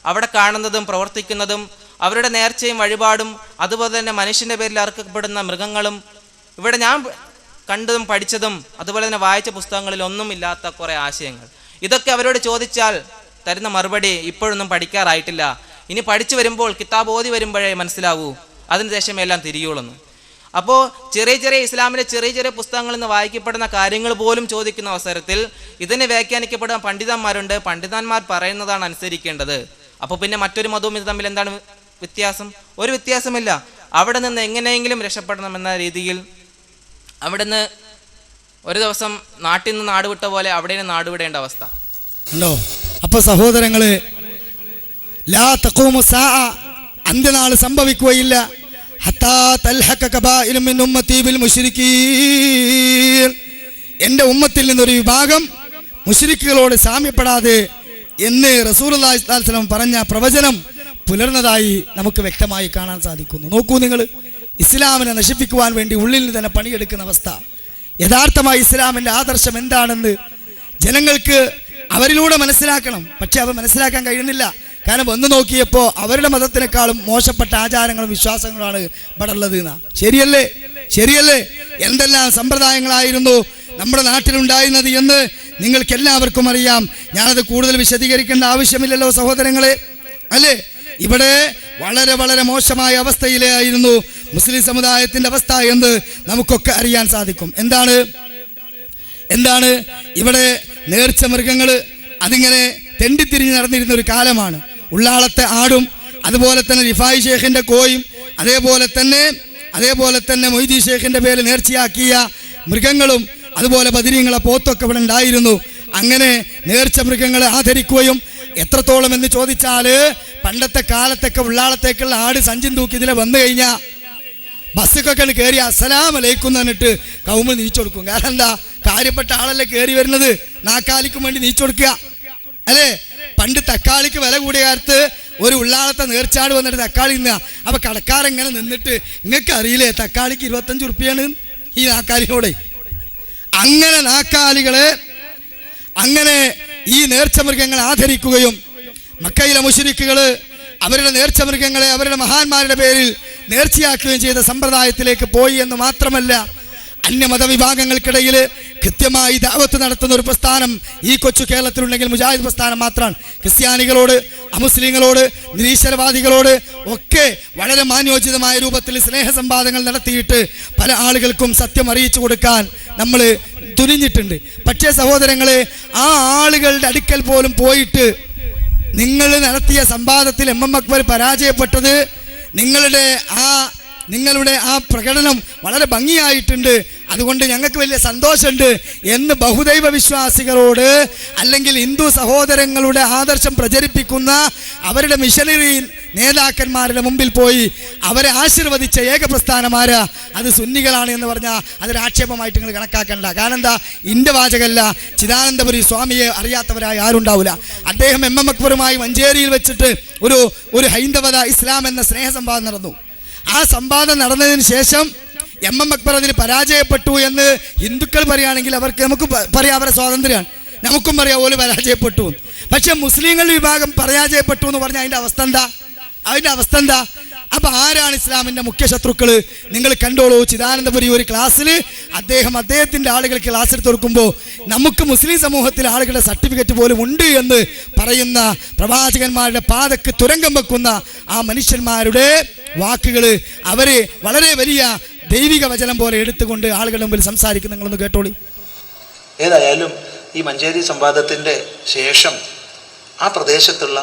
അവിടെ കാണുന്നതും പ്രവർത്തിക്കുന്നതും അവരുടെ നേർച്ചയും വഴിപാടും അതുപോലെ തന്നെ മനുഷ്യൻ്റെ പേരിൽ അർക്കപ്പെടുന്ന മൃഗങ്ങളും ഇവിടെ ഞാൻ കണ്ടതും പഠിച്ചതും അതുപോലെ തന്നെ വായിച്ച പുസ്തകങ്ങളിൽ ഒന്നും ഇല്ലാത്ത കുറേ ആശയങ്ങൾ. ഇതൊക്കെ അവരോട് ചോദിച്ചാൽ തരുന്ന മറുപടി ഇപ്പോഴൊന്നും പഠിക്കാറായിട്ടില്ല, ഇനി പഠിച്ചു വരുമ്പോൾ കിതാബ് ഓതി വരുമ്പോഴേ മനസ്സിലാവൂ, അതിനുശേഷം എല്ലാം തിരിയുള്ളൂ. അപ്പോൾ ചെറിയ ചെറിയ ഇസ്ലാമിലെ ചെറിയ ചെറിയ പുസ്തകങ്ങളിൽ നിന്ന് വായിക്കപ്പെടുന്ന കാര്യങ്ങൾ പോലും ചോദിക്കുന്ന അവസരത്തിൽ ഇതിനെ വ്യാഖ്യാനിക്കപ്പെടുന്ന പണ്ഡിതന്മാരുണ്ട്. പണ്ഡിതന്മാർ പറയുന്നതാണ് അനുസരിക്കേണ്ടത്. അപ്പോൾ പിന്നെ മറ്റൊരു മതവും ഇത് തമ്മിൽ എന്താണ് വ്യത്യാസം? ഒരു വ്യത്യാസമില്ല. അവിടെ നിന്ന് എങ്ങനെയെങ്കിലും രക്ഷപ്പെടണമെന്ന രീതിയിൽ അവിടെ നിന്ന് ഒരു ദിവസം നാട്ടിൽ നിന്ന് നാടുവിട്ട പോലെ അവിടെ നിന്ന് നാടുവിടേണ്ട അവസ്ഥ ഉണ്ടോ? അപ്പൊ സഹോദരങ്ങള്, ലാ തഖൂമു സാഅ, അന്ത്യനാൾ സംഭവിക്കുകയില്ല. ഹത്താ തൽഹഖ കബായിറു മിൻ ഉമ്മത്തി ബിൽ മുശ്രിക്കീൻ, എൻ്റെ ഉമ്മത്തിൽ നിന്നൊരു വിഭാഗം മുശ്രിക്കുകളോട് സാമ്യപ്പെടാതെ എന്ന് റസൂലുള്ളാഹി സ്വല്ലല്ലാഹു അലൈഹി വസല്ലം പറഞ്ഞ പ്രവചനം പുലർന്നതായി നമുക്ക് വ്യക്തമായി കാണാൻ സാധിക്കുന്നു. നോക്കൂ നിങ്ങൾ, ഇസ്ലാമിനെ നശിപ്പിക്കുവാൻ വേണ്ടി ഉള്ളിൽ നിന്ന് തന്നെ പണിയെടുക്കുന്ന അവസ്ഥ. യഥാർത്ഥമായി ഇസ്ലാമിൻ്റെ ആദർശം എന്താണെന്ന് ജനങ്ങൾക്ക് അവരിലൂടെ മനസ്സിലാക്കണം. പക്ഷെ അവർ മനസ്സിലാക്കാൻ കഴിയുന്നില്ല. കാരണം വന്നു നോക്കിയപ്പോൾ അവരുടെ മതത്തിനേക്കാളും മോശപ്പെട്ട ആചാരങ്ങളും വിശ്വാസങ്ങളാണ് ഇവിടെ ഉള്ളത് എന്നാ. ശരിയല്ലേ? ശരിയല്ലേ? എന്തെല്ലാം സമ്പ്രദായങ്ങളായിരുന്നു നമ്മുടെ നാട്ടിലുണ്ടായിരുന്നത് എന്ന് നിങ്ങൾക്ക് എല്ലാവർക്കും അറിയാം. ഞാനത് കൂടുതൽ വിശദീകരിക്കേണ്ട ആവശ്യമില്ലല്ലോ സഹോദരങ്ങളെ, അല്ലേ? ഇവിടെ വളരെ വളരെ മോശമായ അവസ്ഥയിലായിരുന്നു മുസ്ലിം സമുദായത്തിന്റെ അവസ്ഥ എന്ന് നമുക്കൊക്കെ അറിയാൻ സാധിക്കും. എന്താണ് ഇവിടെ നേർച്ച മൃഗങ്ങൾ അതിങ്ങനെ തെണ്ടിത്തിരിഞ്ഞ് നടന്നിരുന്ന ഒരു കാലമാണ്. ഉള്ളാളത്തെ ആടും, അതുപോലെ തന്നെ റിഫായി ഷേഖിന്റെ കോയും, അതേപോലെ തന്നെ മൊയ്തീൻ ഷേഖിന്റെ പേര് നേർച്ചയാക്കിയ മൃഗങ്ങളും, അതുപോലെ ബദരീങ്ങളെ പോത്തൊക്കെ ഇവിടെ ഉണ്ടായിരുന്നു. അങ്ങനെ നേർച്ച മൃഗങ്ങളെ ആദരിക്കുകയും എത്രത്തോളം എന്ന് ചോദിച്ചാൽ പണ്ടത്തെ കാലത്തൊക്കെ ഉള്ളാളത്തേക്കുള്ള ആട് സഞ്ചിൻ തൂക്കി ഇതിലെ വന്നു കഴിഞ്ഞാൽ ബസ്സൊക്കെ കയറി അസ്സലാമു അലൈക്കും എന്ന് പറഞ്ഞിട്ട് കൗമ നീച്ചു കൊടുക്കും. കാരണം എന്താ? കാര്യപ്പെട്ട ആളല്ലേ കയറി വരുന്നത്, നാക്കാലിക്കും വേണ്ടി നീച്ചു കൊടുക്കുക, അല്ലേ? പണ്ട് തക്കാളിക്ക് വില കൂടിയ കാലത്ത് ഒരു ഉള്ളാളത്തെ നേർച്ചാട് വന്നിട്ട് തക്കാളി നിന്ന, അപ്പൊ കടക്കാരെങ്ങനെ നിന്നിട്ട് നിങ്ങൾക്ക് അറിയില്ലേ തക്കാളിക്ക് 25 ഉറുപ്പിയാണ് ഈ നാക്കാലിനോടെ. അങ്ങനെ നാക്കാലികളെ അങ്ങനെ ഈ നേർച്ച മൃഗങ്ങളെ ആദരിക്കുകയും മക്കയിലെ മുശ്രിക്കുകൾ അവരുടെ നേർച്ച മൃഗങ്ങളെ അവരുടെ മഹാന്മാരുടെ പേരിൽ നേർച്ചയാക്കുകയും ചെയ്ത സമ്പ്രദായത്തിലേക്ക് പോയി എന്ന് മാത്രമല്ല, അന്യമതവിഭാഗങ്ങൾക്കിടയിൽ കൃത്യമായി ദഅവത്ത് നടത്തുന്ന ഒരു പ്രസ്ഥാനം ഈ കൊച്ചു കേരളത്തിലുണ്ടെങ്കിൽ മുജാഹിദ് പ്രസ്ഥാനം മാത്രമാണ്. ക്രിസ്ത്യാനികളോട്, അമുസ്ലിങ്ങളോട്, നിരീശ്വരവാദികളോട് ഒക്കെ വളരെ മാന്യോചിതമായ രൂപത്തിൽ സ്നേഹസംവാദങ്ങൾ നടത്തിയിട്ട് പല ആളുകൾക്കും സത്യം അറിയിച്ചു കൊടുക്കാൻ നമ്മൾ തുനിഞ്ഞിട്ടുണ്ട്. പക്ഷേ സഹോദരങ്ങളെ, ആ ആളുകളുടെ അടുക്കൽ പോലും പോയിട്ട് നിങ്ങൾ നടത്തിയ സംവാദത്തിൽ എം അക്ബർ പരാജയപ്പെട്ടത് നിങ്ങളുടെ ആ പ്രകടനം വളരെ ഭംഗിയായിട്ടുണ്ട്, അതുകൊണ്ട് ഞങ്ങൾക്ക് വലിയ സന്തോഷമുണ്ട് എന്ന് ബഹുദൈവ വിശ്വാസികളോട് അല്ലെങ്കിൽ ഹിന്ദു സഹോദരങ്ങളുടെ ആദർശം പ്രചരിപ്പിക്കുന്ന അവരുടെ മിഷനറി നേതാക്കന്മാരുടെ മുമ്പിൽ പോയി അവരെ ആശീർവദിച്ച ഏക പ്രസ്ഥാനമാരാ അത് സുന്നികളാണ് എന്ന് പറഞ്ഞാൽ അതൊരു ആക്ഷേപമായിട്ട് നിങ്ങൾ കണക്കാക്കണ്ട. കാരണം എന്താ? ഇന്റെ വാചകല്ല, ചിദാനന്ദപുരി സ്വാമിയെ അറിയാത്തവരായി ആരുണ്ടാവില്ല. അദ്ദേഹം എം അക്ബറുമായി മഞ്ചേരിയിൽ വെച്ചിട്ട് ഒരു ഹൈന്ദവത ഇസ്ലാം എന്ന സ്നേഹസംവാദം നടന്നു. ആ സംവാദം നടന്നതിന് ശേഷം എം അക്ബർ അതിൽ പരാജയപ്പെട്ടു എന്ന് ഹിന്ദുക്കൾ പറയുകയാണെങ്കിൽ നമുക്ക് പറയാം, അവരുടെ സ്വാതന്ത്ര്യമാണ്. നമുക്കും പറയാം ഓല് പരാജയപ്പെട്ടു. പക്ഷെ മുസ്ലിങ്ങൾ വിഭാഗം പരാജയപ്പെട്ടു എന്ന് പറഞ്ഞാൽ അതിൻ്റെ അവസ്ഥ എന്താ? അപ്പൊ ആരാണ് ഇസ്ലാമിന്റെ മുഖ്യ ശത്രുക്കൾ? നിങ്ങൾ കണ്ടോളൂ. ചിദാനന്ദപുരി ഒരു ക്ലാസ്സിൽ അദ്ദേഹത്തിന്റെ ആളുകൾക്ക് ക്ലാസ് എടുത്ത് കൊടുക്കുമ്പോൾ നമുക്ക് മുസ്ലിം സമൂഹത്തിൽ ആളുകളുടെ സർട്ടിഫിക്കറ്റ് പോലും ഉണ്ട് എന്ന് പറയുന്ന പ്രവാചകന്മാരുടെ പാതക്ക് തുരങ്കം വെക്കുന്ന ആ മനുഷ്യന്മാരുടെ വാക്കുകൾ അവര് വളരെ വലിയ ദൈവിക വചനം പോലെ എടുത്തുകൊണ്ട് ആളുകളുടെ മുമ്പിൽ സംസാരിക്കും. നിങ്ങളൊന്ന് കേട്ടോളി. ഏതായാലും ഈ മഞ്ചേരി സംവാദത്തിൻ്റെ ശേഷം ആ പ്രദേശത്തുള്ള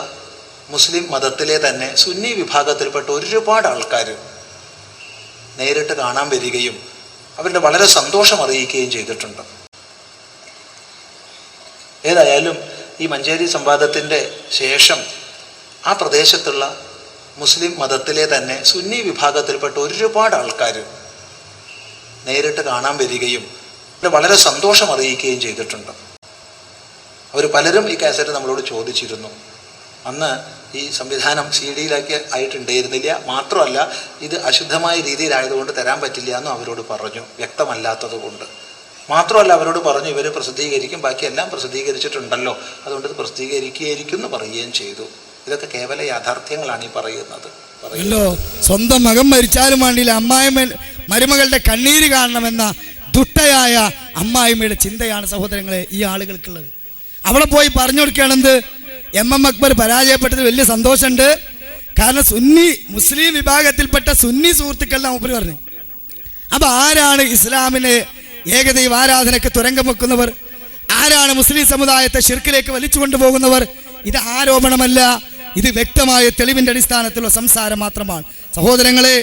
മുസ്ലിം മതത്തിലെ തന്നെ സുന്നി വിഭാഗത്തിൽപ്പെട്ട ഒരുപാട് ആൾക്കാർ നേരിട്ട് കാണാൻ വരികയും അവരുടെ വളരെ സന്തോഷം അറിയിക്കുകയും ചെയ്തിട്ടുണ്ട്. ഏതായാലും ഈ മഞ്ചേരി സംവാദത്തിൻ്റെ ശേഷം ആ പ്രദേശത്തുള്ള മുസ്ലിം മതത്തിലെ തന്നെ സുന്നി വിഭാഗത്തിൽപ്പെട്ട ഒരുപാട് ആൾക്കാർ നേരിട്ട് കാണാൻ വരികയും വളരെ സന്തോഷം അറിയിക്കുകയും ചെയ്തിട്ടുണ്ട്. അവർ പലരും ഈ കാസറ്റ് നമ്മളോട് ചോദിച്ചിരുന്നു. അന്ന് ഈ സംവിധാനം CD ആയിട്ടുണ്ടായിരുന്നില്ല, മാത്രമല്ല ഇത് അശുദ്ധമായ രീതിയിലായതുകൊണ്ട് തരാൻ പറ്റില്ല എന്നും അവരോട് പറഞ്ഞു, വ്യക്തമല്ലാത്തത് കൊണ്ട്. മാത്രമല്ല അവരോട് പറഞ്ഞു ഇവർ പ്രസിദ്ധീകരിക്കും, ബാക്കിയെല്ലാം പ്രസിദ്ധീകരിച്ചിട്ടുണ്ടല്ലോ, അതുകൊണ്ട് ഇത് പ്രസിദ്ധീകരിക്കുകയായിരിക്കും എന്ന് പറയുകയും ചെയ്തു. ഇതൊക്കെ കേവല യാഥാർത്ഥ്യങ്ങളാണ് ഈ പറയുന്നത്. സ്വന്തം മകൻ മരിച്ചാലും വേണ്ടിയില്ല മരുമകളുടെ കണ്ണീര് കാണണമെന്ന ദുഷ്ടയായ അമ്മായിമ്മയുടെ ചിന്തയാണ് സഹോദരങ്ങളെ ഈ ആളുകൾക്കുള്ളത്. അവിടെ പോയി പറഞ്ഞു കൊടുക്കുകയാണെന്ത്? എം അക്ബർ പരാജയപ്പെട്ടത് വലിയ സന്തോഷമുണ്ട്, കാരണം മുസ്ലിം വിഭാഗത്തിൽപ്പെട്ട സുന്നി സുഹൃത്തുക്കളെല്ലാം ഉപരി പറഞ്ഞു. അപ്പൊ ആരാണ് ഇസ്ലാമിനെ ഏകദൈവ ആരാധനയ്ക്ക് തുരങ്കം വെക്കുന്നവർ? ആരാണ് മുസ്ലിം സമുദായത്തെ ശിർക്കിലേക്ക് വലിച്ചു കൊണ്ടുപോകുന്നവർ? ഇത് ആരോപണമല്ല, ഇത് വ്യക്തമായ തെളിവിന്റെ അടിസ്ഥാനത്തിലുള്ള സംസാരം മാത്രമാണ്. സഹോദരങ്ങളെ,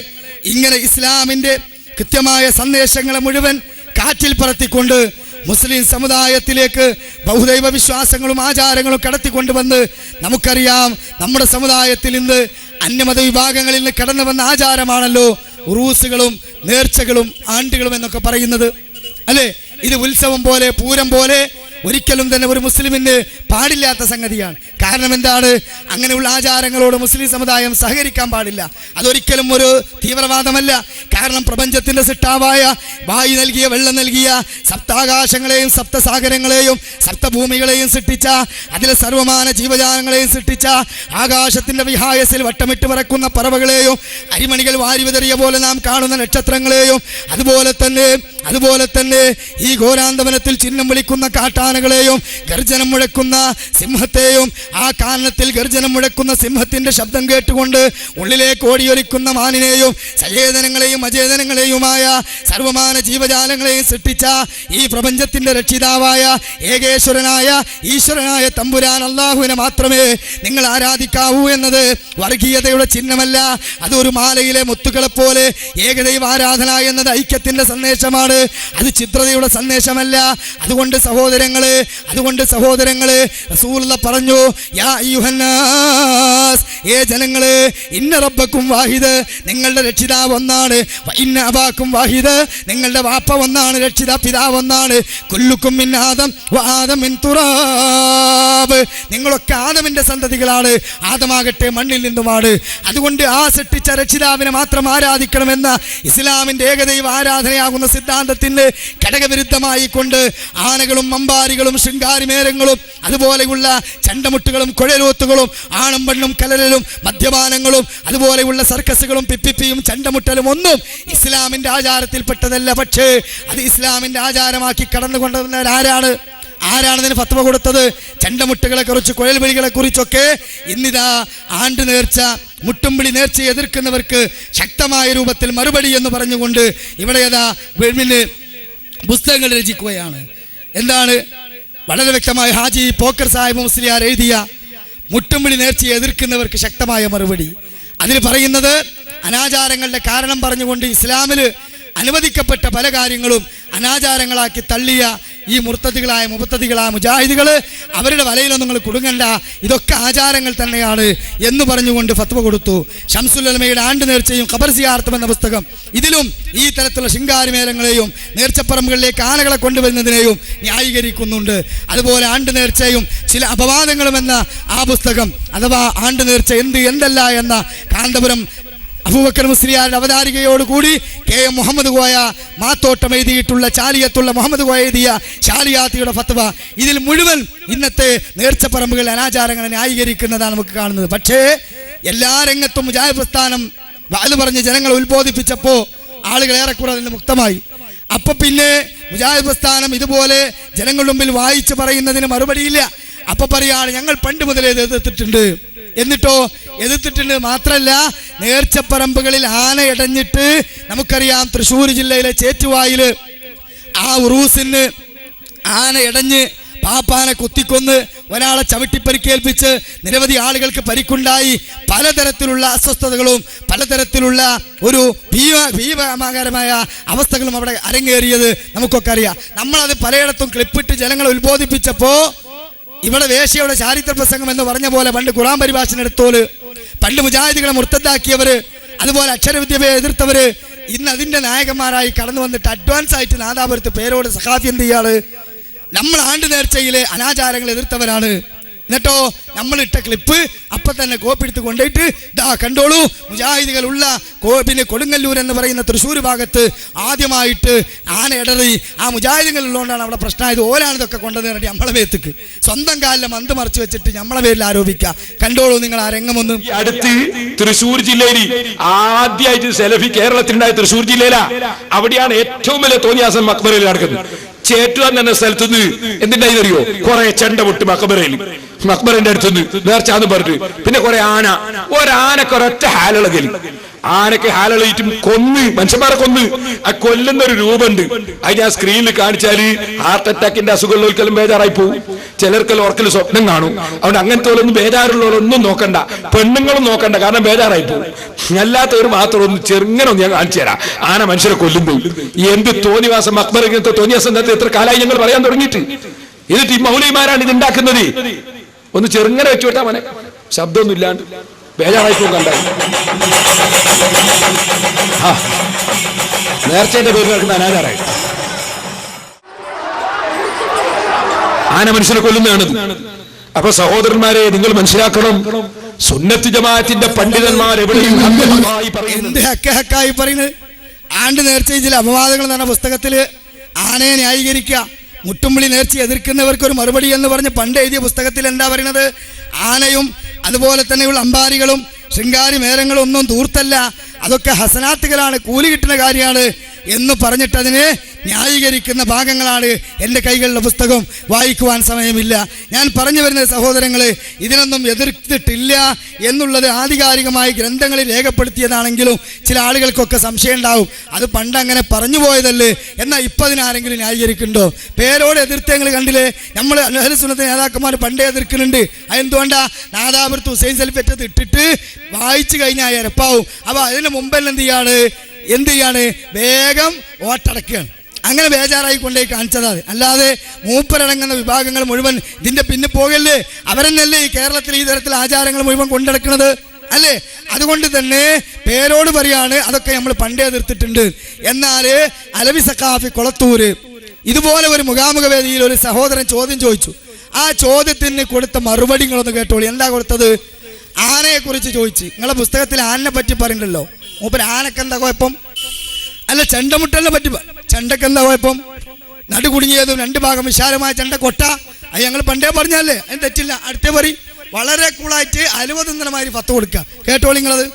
ഇങ്ങനെ ഇസ്ലാമിന്റെ കൃത്യമായ സന്ദേശങ്ങളെ മുഴുവൻ കാറ്റിൽ പറത്തിക്കൊണ്ട് മുസ്ലിം സമുദായത്തിലേക്ക് ബഹുദൈവ വിശ്വാസങ്ങളും ആചാരങ്ങളും കടത്തിക്കൊണ്ടുവന്ന്, നമുക്കറിയാം നമ്മുടെ സമുദായത്തിൽ ഇന്ന് അന്യമത വിഭാഗങ്ങളിൽ നിന്ന് കടന്നു വന്ന ആചാരമാണല്ലോ ഉറൂസുകളും നേർച്ചകളും ആണ്ടുകളും എന്നൊക്കെ പറയുന്നത്, അല്ലേ? ഇത് ഉത്സവം പോലെ, പൂരം പോലെ ഒരിക്കലും തന്നെ ഒരു മുസ്ലിമിന് പാടില്ലാത്ത സംഗതിയാണ്. കാരണം എന്താണ്? അങ്ങനെയുള്ള ആചാരങ്ങളോട് മുസ്ലിം സമുദായം സഹകരിക്കാൻ പാടില്ല. അതൊരിക്കലും ഒരു തീവ്രവാദമല്ല. കാരണം പ്രപഞ്ചത്തിന്റെ സൃഷ്ടാവായ വായു നൽകിയ, വെള്ളം നൽകിയ, സപ്താകാശങ്ങളെയും സപ്തസാഗരങ്ങളെയും സപ്തഭൂമികളെയും സൃഷ്ടിച്ച, അതിലെ സർവമാന ജീവജാലങ്ങളെയും സൃഷ്ടിച്ച, ആകാശത്തിന്റെ വിഹായസിൽ വട്ടമിട്ട് പറക്കുന്ന പറവകളെയും അരിമണികൾ വാരിവിതറിയ പോലെ നാം കാണുന്ന നക്ഷത്രങ്ങളെയും അതുപോലെ തന്നെ ഈ ഘോരാന്തവനത്തിൽ ചിഹ്നം വിളിക്കുന്ന കാട്ടാനകളെയും ഗർജനം മുഴക്കുന്ന സിംഹത്തെയും ആ കാനനത്തിൽ ഗർജനം മുഴക്കുന്ന സിംഹത്തിന്റെ ശബ്ദം കേട്ടുകൊണ്ട് ഉള്ളിലേക്ക് ഓടിയൊലിക്കുന്ന മാനിനെയും സചേതനങ്ങളെയും അചേതനങ്ങളെയുമായ സർവമാന ജീവജാലങ്ങളെയും സൃഷ്ടിച്ച ഈ പ്രപഞ്ചത്തിന്റെ രക്ഷിതാവായ ഏകേശ്വരനായ ഈശ്വരനായ തമ്പുരാൻ അല്ലാഹുവിനെ മാത്രമേ നിങ്ങൾ ആരാധിക്കാവൂ എന്നത് വർഗീയതയുടെ ചിഹ്നമല്ല. അതൊരു മാലയിലെ മുത്തുകളെ പോലെ ഏകദൈവ ആരാധന എന്നത് ഐക്യത്തിന്റെ സന്ദേശമാണ്. അത് ചിത്രതയുടെ സന്ദേശമല്ല. അതുകൊണ്ട് സഹോദരങ്ങളെ റസൂലുള്ള പറഞ്ഞു, യാ അയ്യുഹന്നാസ്, ഏ ജനങ്ങളെ, ഇന്ന റബ്ബക്കും വാഹിദ്, നിങ്ങളുടെ രക്ഷിതാവ് ഒന്നാണ്. ഇന്ന അബാക്കും വാഹിദ്, നിങ്ങളുടെ വാപ്പ ഒന്നാണ്, പിതാവ് ഒന്നാണ്. കുല്ലുക്കും മിൻ ആദം വ ആദം മിൻ തുറാബ്, നിങ്ങളൊക്കെ ആദമിന്റെ സന്തതികളാണ്, ആദമാകട്ടെ മണ്ണിൽ നിന്നുമാണ്. അതുകൊണ്ട് ആ സൃഷ്ടിച്ച രക്ഷിതാവിനെ മാത്രം ആരാധിക്കണമെന്ന ഇസ്ലാമിന്റെ ഏകദൈവ ആരാധനയാകുന്ന സിദ്ധാന്തത്തിന് ഘടകവിരുദ്ധമായി കൊണ്ട് ആനകളും അമ്പാരികളും ശൃംഗാരിമേരങ്ങളും അതുപോലെയുള്ള ചണ്ടമുട്ടുകളും കുഴലൂത്തുകളും ആണും പെണ്ണും കലരലും മദ്യപാനങ്ങളും അതുപോലെയുള്ള സർക്കസുകളും പിപ്പിപ്പിയും ചണ്ടമുട്ടലും ഒന്നും ഇസ്ലാമിന്റെ ആചാരത്തിൽപ്പെട്ടതല്ല. പക്ഷേ അത് ഇസ്ലാമിന്റെ ആചാരമാക്കി കടന്നുകൊണ്ടുവന്നവരാരാണ്? ഇതിന് ഫത്വ കൊടുത്തത്? ചണ്ടമുട്ടുകളെ കുറിച്ച്, കുഴൽവിളികളെ കുറിച്ചൊക്കെ ഇന്നിതാ ആണ്ട് നേർച്ച, മുട്ടുംവിളി നേർച്ചയെ എതിർക്കുന്നവർക്ക് ശക്തമായ രൂപത്തിൽ മറുപടി എന്ന് പറഞ്ഞുകൊണ്ട് ഇവിടെ പുസ്തകങ്ങൾ രചിക്കുകയാണ്. എന്താണ്? വളരെ വ്യക്തമായ ഹാജി പോക്കർ സാഹിബ് മുസ്ലിയാർ എഴുതിയ മുട്ടുംവിളി നേർച്ചയെ എതിർക്കുന്നവർക്ക് ശക്തമായ മറുപടി. അതിൽ പറയുന്നത്, അനാചാരങ്ങളുടെ കാരണം പറഞ്ഞുകൊണ്ട് ഇസ്ലാമിൽ അനുവദിക്കപ്പെട്ട പല കാര്യങ്ങളും അനാചാരങ്ങളാക്കി തള്ളിയ ഈ മുർത്തദികളായ മുജാഹിദുകൾ, അവരുടെ വലയിലൊന്നും നിങ്ങൾ കുടുങ്ങണ്ട, ഇതൊക്കെ ആചാരങ്ങൾ തന്നെയാണ് എന്ന് പറഞ്ഞുകൊണ്ട് ഫത്വ കൊടുത്തു. ശംസുൽ ഉലമയുടെ ആണ്ട് നേർച്ചയും ഖബർ സിയാറത്തും എന്ന പുസ്തകം, ഇതിലും ഈ തരത്തിലുള്ള ശിങ്കാരിമേളങ്ങളെയും നേർച്ചപ്പറമ്പുകളിലേക്ക് ആനകളെ കൊണ്ടുവരുന്നതിനെയും ന്യായീകരിക്കുന്നുണ്ട്. അതുപോലെ ആണ്ട് നേർച്ചയും ചില അപവാദങ്ങളും എന്ന ആ പുസ്തകം, അഥവാ ആണ്ട് നേർച്ച എന്തല്ല എന്ന കാന്തപുരം അബൂബക്കർ മുസ്ലിയാരുടെ അവതാരികയോടുകൂടി KM മുഹമ്മദ് കോയ മാത്തോട്ടം എഴുതിയിട്ടുള്ള ചാലിയത്തുള്ള മുഹമ്മദ് കോയ എഴുതിയ ഷാലിയാത്തിയുടെ ഫത്വ, ഇതിൽ മുഴുവൻ ഇന്നത്തെ നേർച്ചപ്പറമ്പുകൾ അനാചാരങ്ങളെ ന്യായീകരിക്കുന്നതാണ് നമുക്ക് കാണുന്നത്. പക്ഷേ എല്ലാ രംഗത്തും മുജാഹിദ് പ്രസ്ഥാനം വാല് പറഞ്ഞ് ജനങ്ങളെ ഉത്ബോധിപ്പിച്ചപ്പോൾ ആളുകൾ ഏറെക്കുറെ അതിന് മുക്തമായി. അപ്പൊ പിന്നെ മുജാഹിദ് പ്രസ്ഥാനം ഇതുപോലെ ജനങ്ങളുടെ മുമ്പിൽ വായിച്ചു പറയുന്നതിന് മറുപടിയില്ല. അപ്പൊ പറയാണ്, ഞങ്ങൾ പണ്ട് മുതലേ എതിർത്തിട്ടുണ്ട്. എന്നിട്ടോ എതിർത്തിട്ടുണ്ട് മാത്രല്ല, നേർച്ചപ്പറമ്പുകളിൽ ആന ഇടഞ്ഞിട്ട് നമുക്കറിയാം, തൃശ്ശൂർ ജില്ലയിലെ ചേറ്റുവായിൽ ആ ഉറൂസിന് ആന ഇടഞ്ഞ് പാപ്പാനെ കുത്തിക്കൊന്ന് ഒരാളെ ചവിട്ടിപ്പരിക്കേൽപ്പിച്ച് നിരവധി ആളുകൾക്ക് പരിക്കുണ്ടായി. പലതരത്തിലുള്ള അസ്വസ്ഥതകളും പലതരത്തിലുള്ള ഒരു ഭീമാകരമായ അവസ്ഥകളും അവിടെ അരങ്ങേറിയത് നമുക്കൊക്കെ അറിയാം. നമ്മളത് പലയിടത്തും ക്ലിപ്പിട്ട് ജനങ്ങളെ ഉത്ബോധിപ്പിച്ചപ്പോൾ ഇവിടെ വേശ്യയുടെ ചാരിത്ര പ്രസംഗം എന്ന് പറഞ്ഞ പോലെ പണ്ട് ഖുർആൻ പരിഭാഷണം എടുത്തോല്, പണ്ട് മുജാഹിദുകളെ മുർത്തദ്ദാക്കിയവര്, അതുപോലെ അക്ഷരവിദ്യയെ എതിർത്തവര് ഇന്ന് അതിന്റെ നായകന്മാരായി കടന്നു വന്നിട്ട് അഡ്വാൻസ് ആയിട്ട് നാദാപുരത്ത് പേരോട് സഖാഫി എന്ത് ചെയ്യാള്? നമ്മൾ ആണ്ട് നേർച്ചയിലെ അനാചാരങ്ങൾ എതിർത്തവരാണ്. എന്നിട്ടോ നമ്മളിട്ട ക്ലിപ്പ് അപ്പം തന്നെ കോപ്പിടുത്ത് കൊണ്ടുപോയിട്ട് ഇതാ കണ്ടോളൂ, മുജാഹിദുകൾ ഉള്ള പിന്നെ കൊടുങ്ങല്ലൂർ എന്ന് പറയുന്ന തൃശ്ശൂർ ഭാഗത്ത് ആദ്യമായിട്ട് ആന ഇടറി, ആ മുജാഹിദുകൾ ഉള്ളതുകൊണ്ടാണ് അവിടെ പ്രശ്നമായത്, ഓരാണ് ഇതൊക്കെ കൊണ്ടുവന്നിട്ട് നമ്മളെ പേത്തേക്ക് സ്വന്തം കാലിലെ മന്ത് മറിച്ച് വെച്ചിട്ട് നമ്മളെ പേരിൽ ആരോപിക്കുക. കണ്ടോളൂ നിങ്ങൾ ആ രംഗമൊന്നും. അടുത്ത് തൃശ്ശൂർ ജില്ലയിൽ ആദ്യമായിട്ട് സെലഫി കേരളത്തിലുണ്ടായ തൃശ്ശൂർ ജില്ലയിലാ. അവിടെയാണ് ഏറ്റവും വലിയ തോന്നിയാസം മക്ബറയിൽ നടക്കുന്നത്. ചേറ്റുവാൻ എന്ന സ്ഥലത്തുനിന്ന് എന്തിനായിന്നറിയോ, കുറെ ചെണ്ട പൊട്ട് മക്ബറിന്റെ അടുത്തുനിന്ന് നേർച്ചാന്ന് പറഞ്ഞു. പിന്നെ കുറെ ആനക്കൊരൊറ്റ ഹാലുകളകലി ആനക്ക് ഹാലളിയിട്ടും കൊന്ന് മനുഷ്യന്മാരെ കൊന്ന് ആ കൊല്ലുന്ന ഒരു രൂപമുണ്ട്. അത് ഞാൻ സ്ക്രീനിൽ കാണിച്ചാല് ഹാർട്ട് അറ്റാക്കിന്റെ അസുഖമുള്ളവർക്കെല്ലാം ബേജാറായി പോകും. ചിലർക്കെല്ലാം ഓർക്കൽ സ്വപ്നം കാണും. അതുകൊണ്ട് അങ്ങനത്തെ ഒന്നും ബേജാറുള്ളവരൊന്നും നോക്കണ്ട, പെണ്ണുങ്ങളും നോക്കണ്ട, കാരണം ബേജാറായി പോകും. അല്ലാത്തവർ മാത്രം ഒന്ന് ചെറുങ്ങനെ ഞാൻ കാണിച്ചു തരാം. ആന മനുഷ്യരെ കൊല്ലുമ്പോൾ എന്ത് തോന്നിവാസം, അക്ബർ ഇങ്ങനത്തെ തോന്നിവാസം എത്ര കാലമായി ഞങ്ങൾ പറയാൻ തുടങ്ങിയിട്ട്. എന്നിട്ട് ഈ മൗലവിമാരാണ് ഇത് ഉണ്ടാക്കുന്നത്. ഒന്ന് ചെറുങ്ങനെ വെച്ചു വിട്ടാ മനെ, ശബ്ദമൊന്നും ഇല്ലാണ്ട് ബേജാറായി പോകും. കണ്ടായി നേർച്ചയുടെ പേര് നടക്കുന്ന അനാചാരായി ആന മനുഷ്യനെ കൊല്ലുന്നതാണ്. അപ്പൊ സഹോദരന്മാരെ, നിങ്ങൾ മനസ്സിലാക്കണം, സുന്നത്ത് ജമാഅത്തിന്റെ പണ്ഡിതന്മാർ എവിടെയും എന്ത് ഹക്കായി പറയുന്നത്. ആണ്ട് നേർച്ച ചില അപവാദങ്ങൾ എന്ന് പറഞ്ഞ പുസ്തകത്തില് ആനയെ ന്യായീകരിക്കുക, മുട്ടുംവിളി നേർച്ച എതിർക്കുന്നവർക്ക് ഒരു മറുപടി എന്ന് പറഞ്ഞ് പണ്ട് എഴുതിയ പുസ്തകത്തിൽ എന്താ പറയുന്നത്? ആനയും അതുപോലെ തന്നെയുള്ള അമ്പാരികളും ശൃംഗാരി മേരങ്ങളും ഒന്നും ദൂർത്തല്ല, അതൊക്കെ ഹസനാത്തുകളാണ്, കൂലി കിട്ടുന്ന കാര്യമാണ് എന്ന് പറഞ്ഞിട്ടതിനെ ന്യായീകരിക്കുന്ന ഭാഗങ്ങളാണ് എൻ്റെ കൈകളിലെ പുസ്തകം. വായിക്കുവാൻ സമയമില്ല. ഞാൻ പറഞ്ഞു വരുന്ന സഹോദരങ്ങളെ, ഇതിനൊന്നും എതിർത്തിട്ടില്ല എന്നുള്ളത് ആധികാരികമായി ഗ്രന്ഥങ്ങളിൽ രേഖപ്പെടുത്തിയതാണെങ്കിലും ചില ആളുകൾക്കൊക്കെ സംശയം ഉണ്ടാവും. അത് പണ്ട് അങ്ങനെ പറഞ്ഞു പോയതല്ലേ, എന്നാൽ ഇപ്പം അതിനാരെങ്കിലും ന്യായീകരിക്കുന്നുണ്ടോ? പേരോട് എതിർത്ത് ഞങ്ങൾ കണ്ടില്ലേ? നമ്മൾ അഹ്ലു സുന്നത്ത് നേതാക്കന്മാർ പണ്ടേ എതിർക്കുന്നുണ്ട്. അതെന്തുകൊണ്ടാ? നാദാപുരത്ത് ഹുസൈൻ സൽഫറ്റത്ത് ഇട്ടിട്ട് വായിച്ചു കഴിഞ്ഞാൽ ഇരപ്പാവും. അപ്പോൾ അതിന് മുമ്പെല്ലാം എന്ത് ചെയ്യാണ്? വേഗം ഓട്ടടക്കുകയാണ്. അങ്ങനെ ബേജാറായി കൊണ്ടേ കാണിച്ചതാണ്. അല്ലാതെ മൂപ്പരടങ്ങുന്ന വിഭാഗങ്ങൾ മുഴുവൻ ഇതിൻ്റെ പിന്നെ പോകല്ലേ? അവരെന്നല്ലേ ഈ കേരളത്തിൽ ഈ തരത്തിൽ ആചാരങ്ങൾ മുഴുവൻ കൊണ്ടെടുക്കുന്നത് അല്ലേ? അതുകൊണ്ട് തന്നെ പേരോട് പറയാണ് അതൊക്കെ നമ്മൾ പണ്ടേ എതിർത്തിട്ടുണ്ട്. എന്നാൽ അലവി സഖാഫി കൊളത്തൂര് ഇതുപോലെ ഒരു മുഖാമുഖ വേദിയിൽ ഒരു സഹോദരൻ ചോദ്യം ചോദിച്ചു. ആ ചോദ്യത്തിന് കൊടുത്ത മറുപടി നിങ്ങളൊന്ന് കേട്ടോളൂ. എന്താ കൊടുത്തത്? ആനയെക്കുറിച്ച് ചോദിച്ചു. നിങ്ങളെ പുസ്തകത്തിൽ ആനനെ പറ്റി പറയണ്ടല്ലോ, മൂപ്പര് ആനക്കെന്താ കുഴപ്പം? അല്ല, ചെണ്ടമുട്ടലിനെ പറ്റി, ചെണ്ടക്കെന്താ കുഴപ്പം? നടുകുടുങ്ങിയതും രണ്ട് ഭാഗം വിശാലമായ ചെണ്ട കൊട്ട, അത് ഞങ്ങൾ പണ്ടേ പറഞ്ഞല്ലേ, അതിന് തെറ്റില്ല. അടുത്ത പറയും വളരെ കൂളായിട്ട് അലുവതിന്നമാതിരി പത്ത് കൊടുക്കുക. കേട്ടോളി നിങ്ങളത്.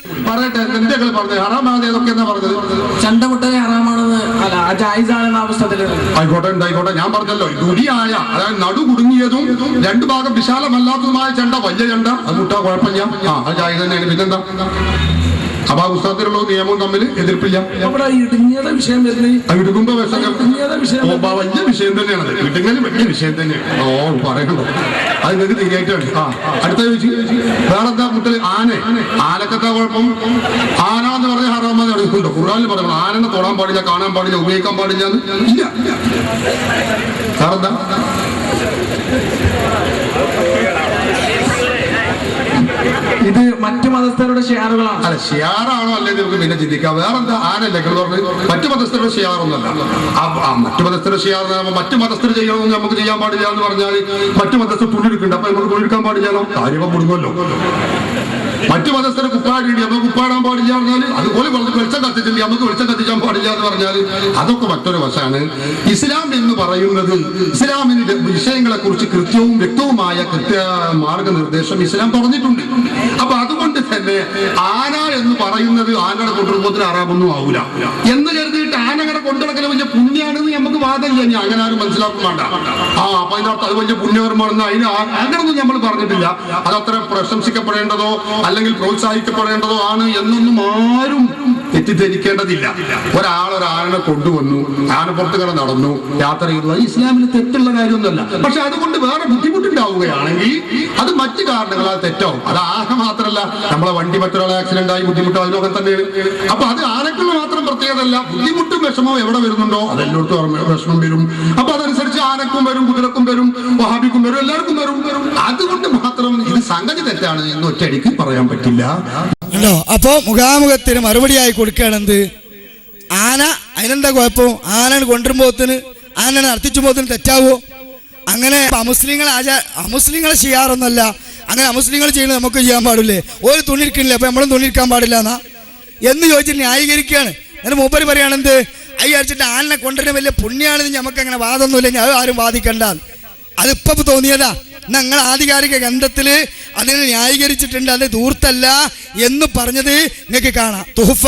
ചണ്ടമുട്ടനെ ഹറാമാണെന്ന് അല്ല, ജായിസാണെന്ന അവസ്ഥയിൽ ആയിക്കോട്ടെ, ഞാൻ പറഞ്ഞല്ലോ, ദുരിയായ അതായത് നടു കുടുങ്ങിയതും രണ്ടു ഭാഗം വിശാലമല്ലാത്തതുമായ ചെണ്ട, വലിയ ചെണ്ട, അത് മുട്ട കുഴപ്പമില്ല, അത് ജായിസ് തന്നെയാണ്. പിന്നെന്താ? അപ്പൊ ആ പുസ്തകത്തിലുള്ള നിയമവും തമ്മിൽ എതിർപ്പില്ല. ഇടുക്കുമ്പോ വലിയ വിഷയം തന്നെയാണ്, ഇടുങ്ങൽ വലിയ വിഷയം തന്നെയാണ്. പറയണ്ടോ? അത് നിങ്ങൾക്ക് തീരായിട്ടാണ്. അടുത്ത ചോദിച്ചു, വേറെന്താ മുട്ടൽ? ആനക്കെന്താ കുഴപ്പം? ആന എന്ന് പറഞ്ഞ ഹറാമാന്ന് നടക്കുന്നുണ്ടോ? ഖുർആനിൽ പറയുന്നത് ആനനെ തൊടാൻ പാടില്ല, കാണാൻ പാടില്ല, ഉപയോഗിക്കാൻ പാടില്ല എന്ന് ഇല്ല. വേറെന്താ? ഇത് മറ്റു മതസ്ഥരുടെ ഷിയാറുകളാണ്. അല്ല, ഷിയാറാണോ അല്ലേ നമുക്ക് പിന്നെ ചിന്തിക്കാം. വേറെന്താ? ആനല്ലേ പറഞ്ഞത്? മറ്റു മതസ്ഥരുടെ ഷിയാറൊന്നല്ല. മറ്റു മതസ്ഥരുടെ ഷിയാർ മറ്റു മതസ്ഥർ ചെയ്യണമെന്ന് നമുക്ക് ചെയ്യാൻ പാടില്ല എന്ന് പറഞ്ഞാൽ മറ്റു മതസ്ഥർ തുണിയെടുക്കുന്നുണ്ട്, അപ്പൊ നമുക്ക് തുണിയെടുക്കാൻ പാടില്ലല്ലോ, കാര്യമൊക്കെ മുടുങ്ങല്ലോ. മറ്റു മതസ്ഥരെ കുപ്പാടി നമുക്ക് കുപ്പാടാൻ പാടില്ല പറഞ്ഞാൽ, അതുപോലെ വെളിച്ചം കത്തിച്ചില്ല നമുക്ക് വെളിച്ചം കത്തിക്കാൻ പാടില്ല എന്ന് പറഞ്ഞാൽ അതൊക്കെ മറ്റൊരു വശമാണ്. ഇസ്ലാം എന്ന് പറയുന്നത്, ഇസ്ലാമിന്റെ വിഷയങ്ങളെ കുറിച്ച് കൃത്യവും വ്യക്തവുമായ മാർഗനിർദ്ദേശം ഇസ്ലാം പറഞ്ഞിട്ടുണ്ട്. അപ്പൊ അതുകൊണ്ട് തന്നെ ആന എന്ന് പറയുന്നത് ആനയുടെ കൊണ്ടുവരുമ്പോൾ ആറാമൊന്നും ആവൂല എന്ന് കരുതിയിട്ട് ആനകളെ കൊണ്ടുനടക്കൽ വലിയ പുണ്യാണെന്ന് നമുക്ക് വാദമില്ല. ഇനി അങ്ങനെ ആരും മനസ്സിലാക്കും വേണ്ട. അപ്പൊ അതിനകത്ത് അത് വലിയ പുണ്യകർമ്മമാണെന്ന് അങ്ങനൊന്നും നമ്മൾ പറഞ്ഞിട്ടില്ല. അതത്ര പ്രശംസിക്കപ്പെടേണ്ടതോ അല്ലെങ്കിൽ പ്രോത്സാഹിക്കപ്പെടേണ്ടതോ ആണ് എന്നൊന്നും ആരും തെറ്റിദ്ധരിക്കേണ്ടതില്ല. ഒരാളൊരാനെ കൊണ്ടുവന്നു, ആനപ്പുറത്ത് കട നടന്നു, യാത്ര ചെയ്തു, അത് ഇസ്ലാമിന് തെറ്റുള്ള കാര്യമൊന്നുമല്ല. പക്ഷെ അതുകൊണ്ട് വേറെ ബുദ്ധിമുട്ടുണ്ടാവുകയാണെങ്കിൽ അത് മറ്റു കാരണങ്ങളാൽ തെറ്റാവും. അത് ആന മാത്രമല്ല, നമ്മളെ വണ്ടി മറ്റൊരാളെ ആക്സിഡന്റ് ആയി ബുദ്ധിമുട്ടോ അതിനൊക്കെ തന്നെയാണ്. അപ്പൊ അത് ആനക്കുള്ള മാത്രം പ്രത്യേകതല്ല, ബുദ്ധിമുട്ടും വിഷമവും എവിടെ വരുന്നുണ്ടോ അതെല്ലായിടത്തും വിഷമം വരും. അപ്പൊ അതനുസരിച്ച് ആനക്കും വരും, കുതിരക്കും വരും, വഹാബിക്കും വരും, എല്ലാവർക്കും വരും. അതുകൊണ്ട് മാത്രം ഇത് സംഗതി തെറ്റാണ് എന്ന് ഒറ്റയടിക്ക് പറയാൻ പറ്റില്ല. അപ്പോ മുഖാമുഖത്തിന് മറുപടിയായി കൊടുക്കുകയാണെന്ത്? ആന, അതിനെന്താ കുഴപ്പം? ആനയാണ് കൊണ്ടുവരുമ്പോത്തിന്, ആനനെ നടത്തിച്ചുമ്പോത്തിന് തെറ്റാവോ? അങ്ങനെ അമുസ്ലിങ്ങളെ ചെയ്യാറൊന്നുമല്ല. അങ്ങനെ അമുസ്ലിങ്ങൾ ചെയ്യുന്നത് നമുക്ക് ചെയ്യാൻ പാടില്ലേ? ഒരു തുണിയിരിക്കണില്ലേ, അപ്പൊ നമ്മളും തുണിയിരിക്കാൻ പാടില്ല എന്നാ എന്ന് ചോദിച്ചിട്ട് ന്യായീകരിക്കുകയാണ്. എന്നിട്ട് മൂപ്പര് പറയുകയാണെന്ത്? അയ്യടിച്ചിട്ട് ആനനെ കൊണ്ടുവരുന്ന വലിയ പുണ്യാണെന്ന് നമുക്ക് അങ്ങനെ വാദമൊന്നുമില്ല, ഞാൻ ആരും വാദിക്കണ്ട. അതിപ്പോ തോന്നിയതാ. ഞങ്ങൾ ആധികാരിക ഗ്രന്ഥത്തിൽ അതിനെ ന്യായീകരിച്ചിട്ടുണ്ട്, അത് ദൂർത്തല്ല എന്ന് പറഞ്ഞത് നിങ്ങൾക്ക് കാണാം. തുഹ്ഫ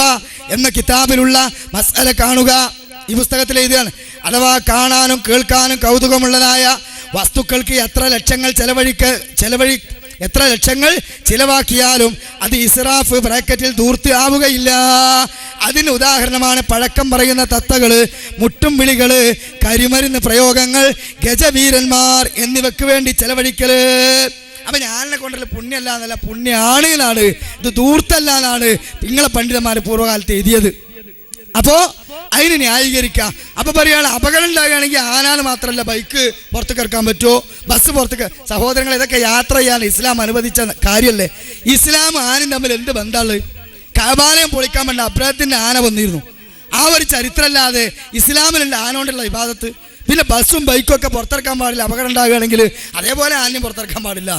എന്ന കിതാബിലുള്ള മസ്അല കാണുക. ഈ പുസ്തകത്തിൽ എഴുതുകയാണ്, അഥവാ കാണാനും കേൾക്കാനും കൗതുകമുള്ളതായ വസ്തുക്കൾക്ക് എത്ര ലക്ഷങ്ങൾ എത്ര ലക്ഷങ്ങൾ ചിലവാക്കിയാലും അത് ഇസ്രാഫ് ബ്രാക്കറ്റിൽ ധൂർത്ത് ആവുകയില്ല. അതിന് ഉദാഹരണമാണ് പഴക്കം പറയുന്ന തത്തകള്, മുട്ടും വിളികള്, കരിമരുന്ന് പ്രയോഗങ്ങൾ, ഗജവീരന്മാർ എന്നിവയ്ക്ക് വേണ്ടി ചെലവഴിക്കല്. അപ്പൊ ഞാനെ കൊണ്ടല്ല പുണ്യമല്ല എന്നല്ല, പുണ്യാണ് എന്നാണ്, ഇത് ധൂർത്തല്ല എന്നാണ് നിങ്ങളെ പണ്ഡിതന്മാർ പൂർവ്വകാലത്ത് എഴുതിയത്. അപ്പോ അതിന് ന്യായീകരിക്കാം. അപ്പൊ പറയുകയാണ് അപകടം ഉണ്ടാകുകയാണെങ്കിൽ ആനാന് മാത്രമല്ല ബൈക്ക് പുറത്തേക്ക് ഇറക്കാൻ പറ്റുമോ, ബസ് പുറത്തേക്ക്. സഹോദരങ്ങൾ, ഇതൊക്കെ യാത്ര ചെയ്യാൻ ഇസ്ലാം അനുവദിച്ച കാര്യമല്ലേ? ഇസ്ലാം ആനും തമ്മിൽ എന്ത് ബന്ധമുള്ളത്? കഅബാലയം പൊളിക്കാൻ വേണ്ട അബ്രാഹത്തിന്റെ ആന വന്നിരുന്നു. ആ ഒരു ചരിത്രമല്ലാതെ ഇസ്ലാമിലുണ്ട് ആന കൊണ്ടുള്ള ഇബാദത്ത്. പിന്നെ ബസ്സും ബൈക്കും ഒക്കെ പുറത്തിറക്കാൻ പാടില്ല, അപകടം ഉണ്ടാകുകയാണെങ്കിൽ. അതേപോലെ ആനയും പുറത്തിറക്കാൻ പാടില്ല.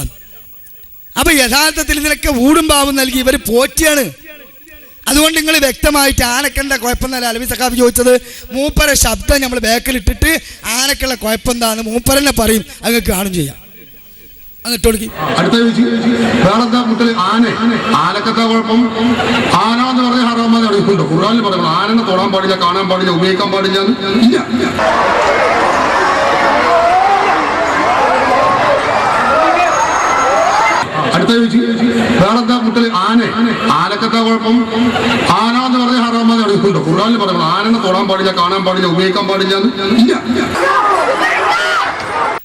അപ്പൊ യഥാർത്ഥത്തിൽ ഇതിനൊക്കെ ഊടും പാവും നൽകി ഇവർ പോറ്റിയാണ്. അതുകൊണ്ട് നിങ്ങൾ വ്യക്തമായിട്ട് ആനക്കെന്താ കുഴപ്പമെന്നല്ല അലവി സഖാബി ചോദിച്ചത്. മൂപ്പരെ ശബ്ദം നമ്മൾ ബാക്കിലിട്ടിട്ട് ആനക്കുള്ള കുഴപ്പം എന്താന്ന് മൂപ്പരനെ പറയും, അങ്ങ് കാണും ചെയ്യാം. അടുത്ത വേറെന്താ മുട്ടൽ ആനക്കെന്താ കുഴപ്പം? ആന എന്ന് പറഞ്ഞ ഹറാമെന്ന് അറിയിക്കുന്നുണ്ടോ? ഖുർആനിൽ പറയുന്നത് ആനനെ തൊടാൻ പാടില്ല, കാണാൻ പാടില്ല, ഉപയോഗിക്കാൻ പാടില്ല. ഇല്ല. അടുത്ത വേറെന്താ മുട്ടൽ ആനക്കെന്താ കുഴപ്പം? ആന എന്ന് പറഞ്ഞ ഹറാമെന്ന് അറിയിക്കുന്നുണ്ടോ? ഖുർആനിൽ പറയുന്നത് ആനനെ തൊടാൻ പാടില്ല, കാണാൻ പാടില്ല, ഉപയോഗിക്കാൻ പാടില്ല. ഇല്ല.